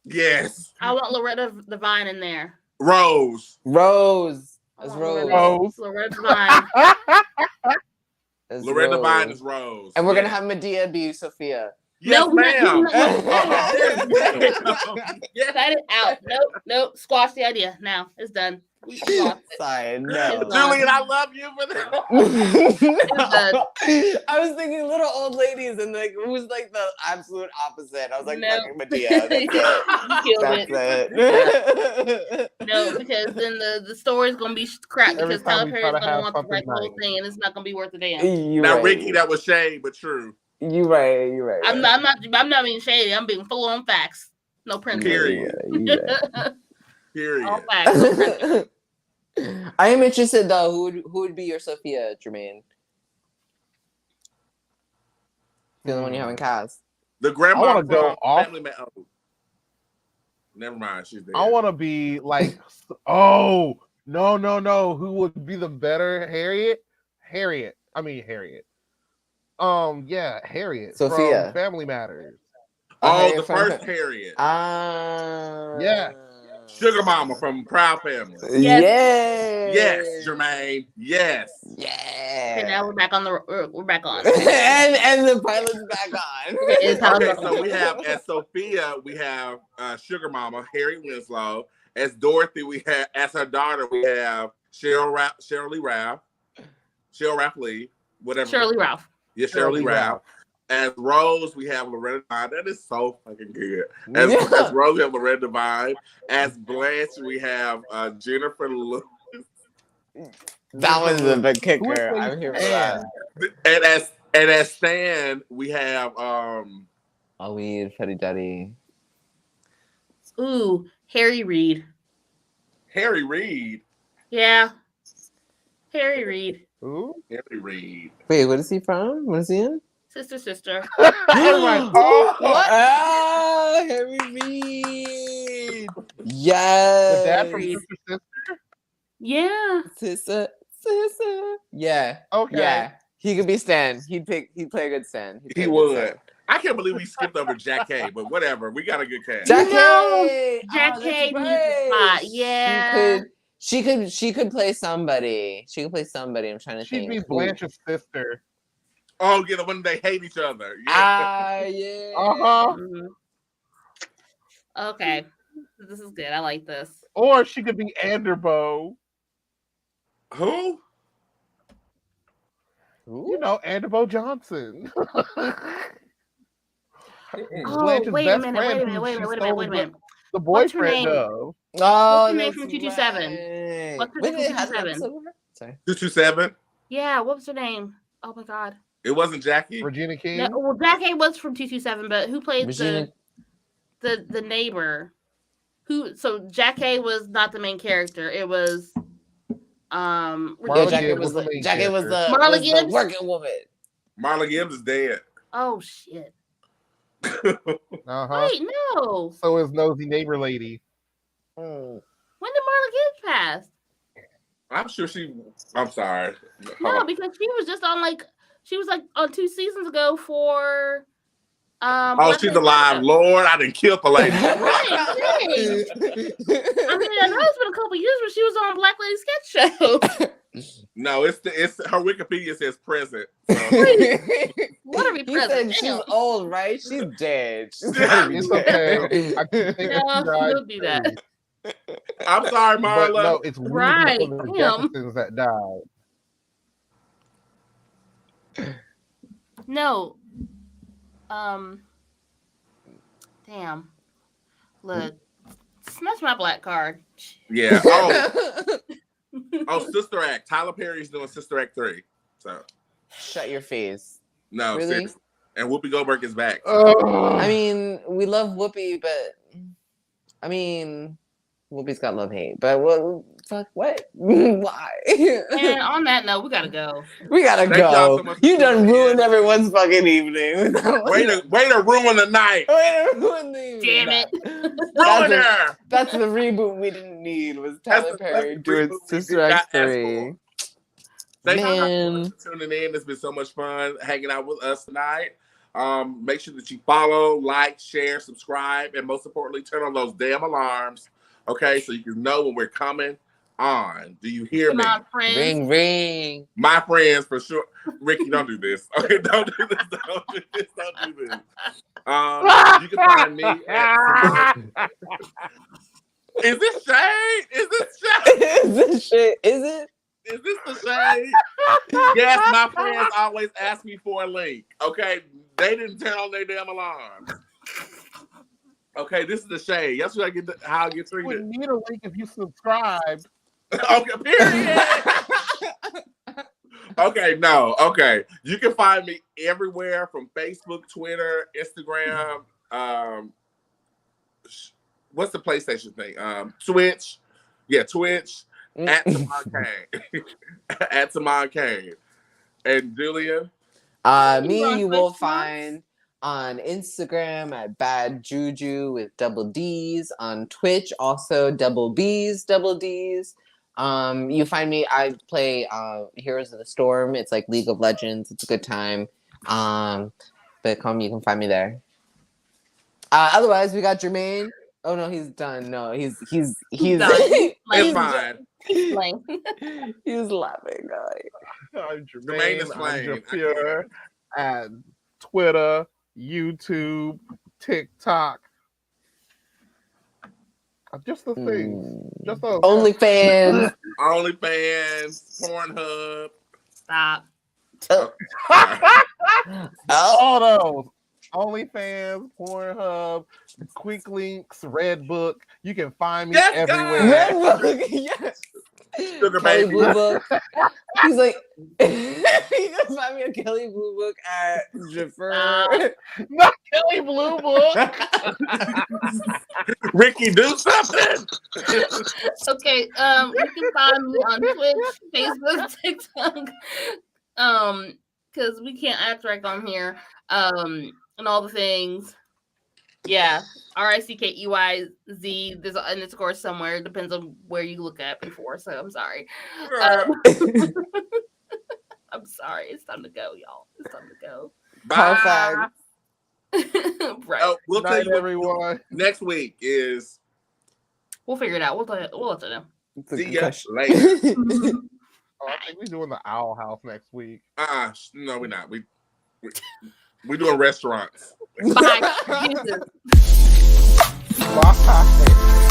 Yes. I want Loretta Devine in there. Rose. As Rose. Loretta Devine. Loretta Devine is Rose. And we're gonna have Medea be Sophia. Yes, ma'am. Cut it out. Nope. Squash the idea. Now it's done. Sorry, no. Julian, I love you for that. I was thinking little old ladies and who's like the absolute opposite. I was like, fucking Medea. That's it. No, because then the story's gonna be crap because Tyler Perry's gonna want to write the whole thing and it's not gonna be worth a damn. Now, Ricky, that was shade, but true. You're right. I'm not being shady. I'm being full on facts. No print. Period. All facts. I am interested though. Who would be your Sophia, Jermaine? The one you haven't cast. The grandma. I want to go off. Never mind. She's there. I want to be like, no. Who would be the better Harriet? Harriet. Harriet. Sophia. From Family Matters. Oh, the first Harriet. Yeah. Sugar Mama from Proud Family. Yes, Jermaine. Yes. Okay, now we're back on. and the pilot's back on. Okay, so we have as Sophia, we have Sugar Mama, Harry Winslow. As Dorothy, we have as her daughter, we have Cheryl Lee, whatever. Shirley Ralph. Yeah, Shirley Ralph. As Rose, we have Loretta Devine. That is so fucking good. As Rose, we have Loretta Devine. As Blanche, we have Jennifer Lewis. That was a big kicker. I'm here for that. And as Stan, we have Weed, Fuddy Duddy. Ooh, Harry Reid. Harry Reid. Yeah. Harry Reid. Who? Harry Reid. Wait, what is he from? What is he in? Sister. Everybody, oh, What? Ah, Harry Reid. Yes. the dad from Reid. Sister Sister? Yeah. Sister. Yeah. Okay. Yeah. He could be Stan. He'd play a good Stan. He would. I can't believe we skipped over Jack K, but whatever. We got a good cast. Jack No, K. Jack Oh, K that's needs a right. spot. Yeah. She could play somebody. She could play somebody. I'm trying to She'd think. be Blanche's sister. Oh, yeah, the one they hate each other. Yeah. Ah, yeah. Uh-huh. Mhm. Okay. This is good. I like this. Or she could be Anderbo. Who? You know, Anderbo Johnson. Oh, Blanche's wait a best minute. friend Wait a minute. who Wait a she minute. Wait a stole minute. Wait a minute. the What's her boyfriend name? of. Oh, What's her name that's from 227? right. What's her Wait, name from has 227? episode? Sorry. 227? Yeah. What was her name? Oh my God. It wasn't Jackie. Regina King. No, well, Jack A was from 227, but who played Regina. the neighbor? So Jack A was not the main character. It was Yeah, Marla Jackie Gibbs was was the the main Jackie was the, Marla was the Gibbs? working woman. Marla Gibbs is dead. Oh shit. Uh-huh. Wait, no. So is Nosy Neighbor Lady. When did Marla Gibbs pass? I'm sure she. I'm sorry. No, because she was just on she was on 2 seasons ago for Oh, Black she's Lady alive. Gaga. Lord, I didn't kill the lady. Right, dang. I mean, I know it's been a couple years, but she was on Black Lady Sketch Show. No, it's her Wikipedia says present. So. What are we He present? said she's Damn. old, right? She's dead. She's gotta be It's dead. okay. I keep thinking No, she died don't do that. too. I'm sorry, But Marla. no, it's weird Right, because the damn. Jeffersons that died. No. Damn. Look. Smash my black card. Yeah. Oh, Sister Act. Tyler Perry's doing Sister Act 3. So Shut your face. no, Really? seriously. And Whoopi Goldberg is back. I mean, we love Whoopi, but I mean, Whoopi's got love hate. But fuck, what? Why? And on that note, we gotta go. We gotta Thank y'all go. so much You for done tuning ruined in. everyone's fucking evening. Way to ruin the night. Way to ruin the evening. Damn it. Ruin her. That's the reboot we didn't need. Was That's Tyler the Perry reboot doing we Sister got Act asked 3? for. Thank you guys so Man. much for tuning in. It's been so much fun hanging out with us tonight. Make sure that you follow, like, share, subscribe, and most importantly, turn on those damn alarms. Okay, so you can know when we're coming on. Do you hear Come me? on, friends. Ring, ring. My friends, for sure. Ricky, don't do this. Okay, don't do this. Don't do this. Don't do this. You can find me at. Is this shade? Is this shade? Is this shit? Is it? Is this the shade? Yes, my friends always ask me for a link. Okay, they didn't turn on their damn alarms. Okay, this is the shade. That's what I get. How I get You treated. need a link if you subscribe. Okay, period. Okay, no. Okay, you can find me everywhere from Facebook, Twitter, Instagram. What's the PlayStation thing? Twitch. Yeah, Twitch. At Tamon Kane. At Tamon Kane. And Julia. Me, you will find on Instagram at Bad Juju with double D's. On Twitch, also double B's, double D's. You find me, I play Heroes of the Storm. It's like League of Legends. It's a good time. But you can find me there. Otherwise, we got Jermaine. Oh no, he's done. No, he's done. It's fine. He's playing. He's laughing. I'm Jermaine is Jermaine. I'm playing. Japure at Twitter, YouTube, TikTok. Just the things. Just those. OnlyFans. OnlyFans, Pornhub. Stop. All those. OnlyFans, Pornhub, Quick Links, Redbook. You can find me everywhere. Redbook, yes. Sugar Kelly baby. Blue Book. He's like, you can find me a Kelly Blue Book at Jaffer. Not Kelly Blue Book. Ricky, do something. Okay, you can find me on Twitch, Facebook, TikTok, because we can't act right on here, and all the things. Yeah, RICKEYZ. There's an underscore somewhere. Depends on where you look at before. So I'm sorry. I'm sorry. It's time to go, y'all. It's time to go. Bye. Right. Oh, we'll tell you what everyone. next week is. We'll figure it out. We'll let you know. See ya later. Oh, I think we're doing the Owl House next week. No, we're not. We're doing restaurants. Bye. Jesus. Bye.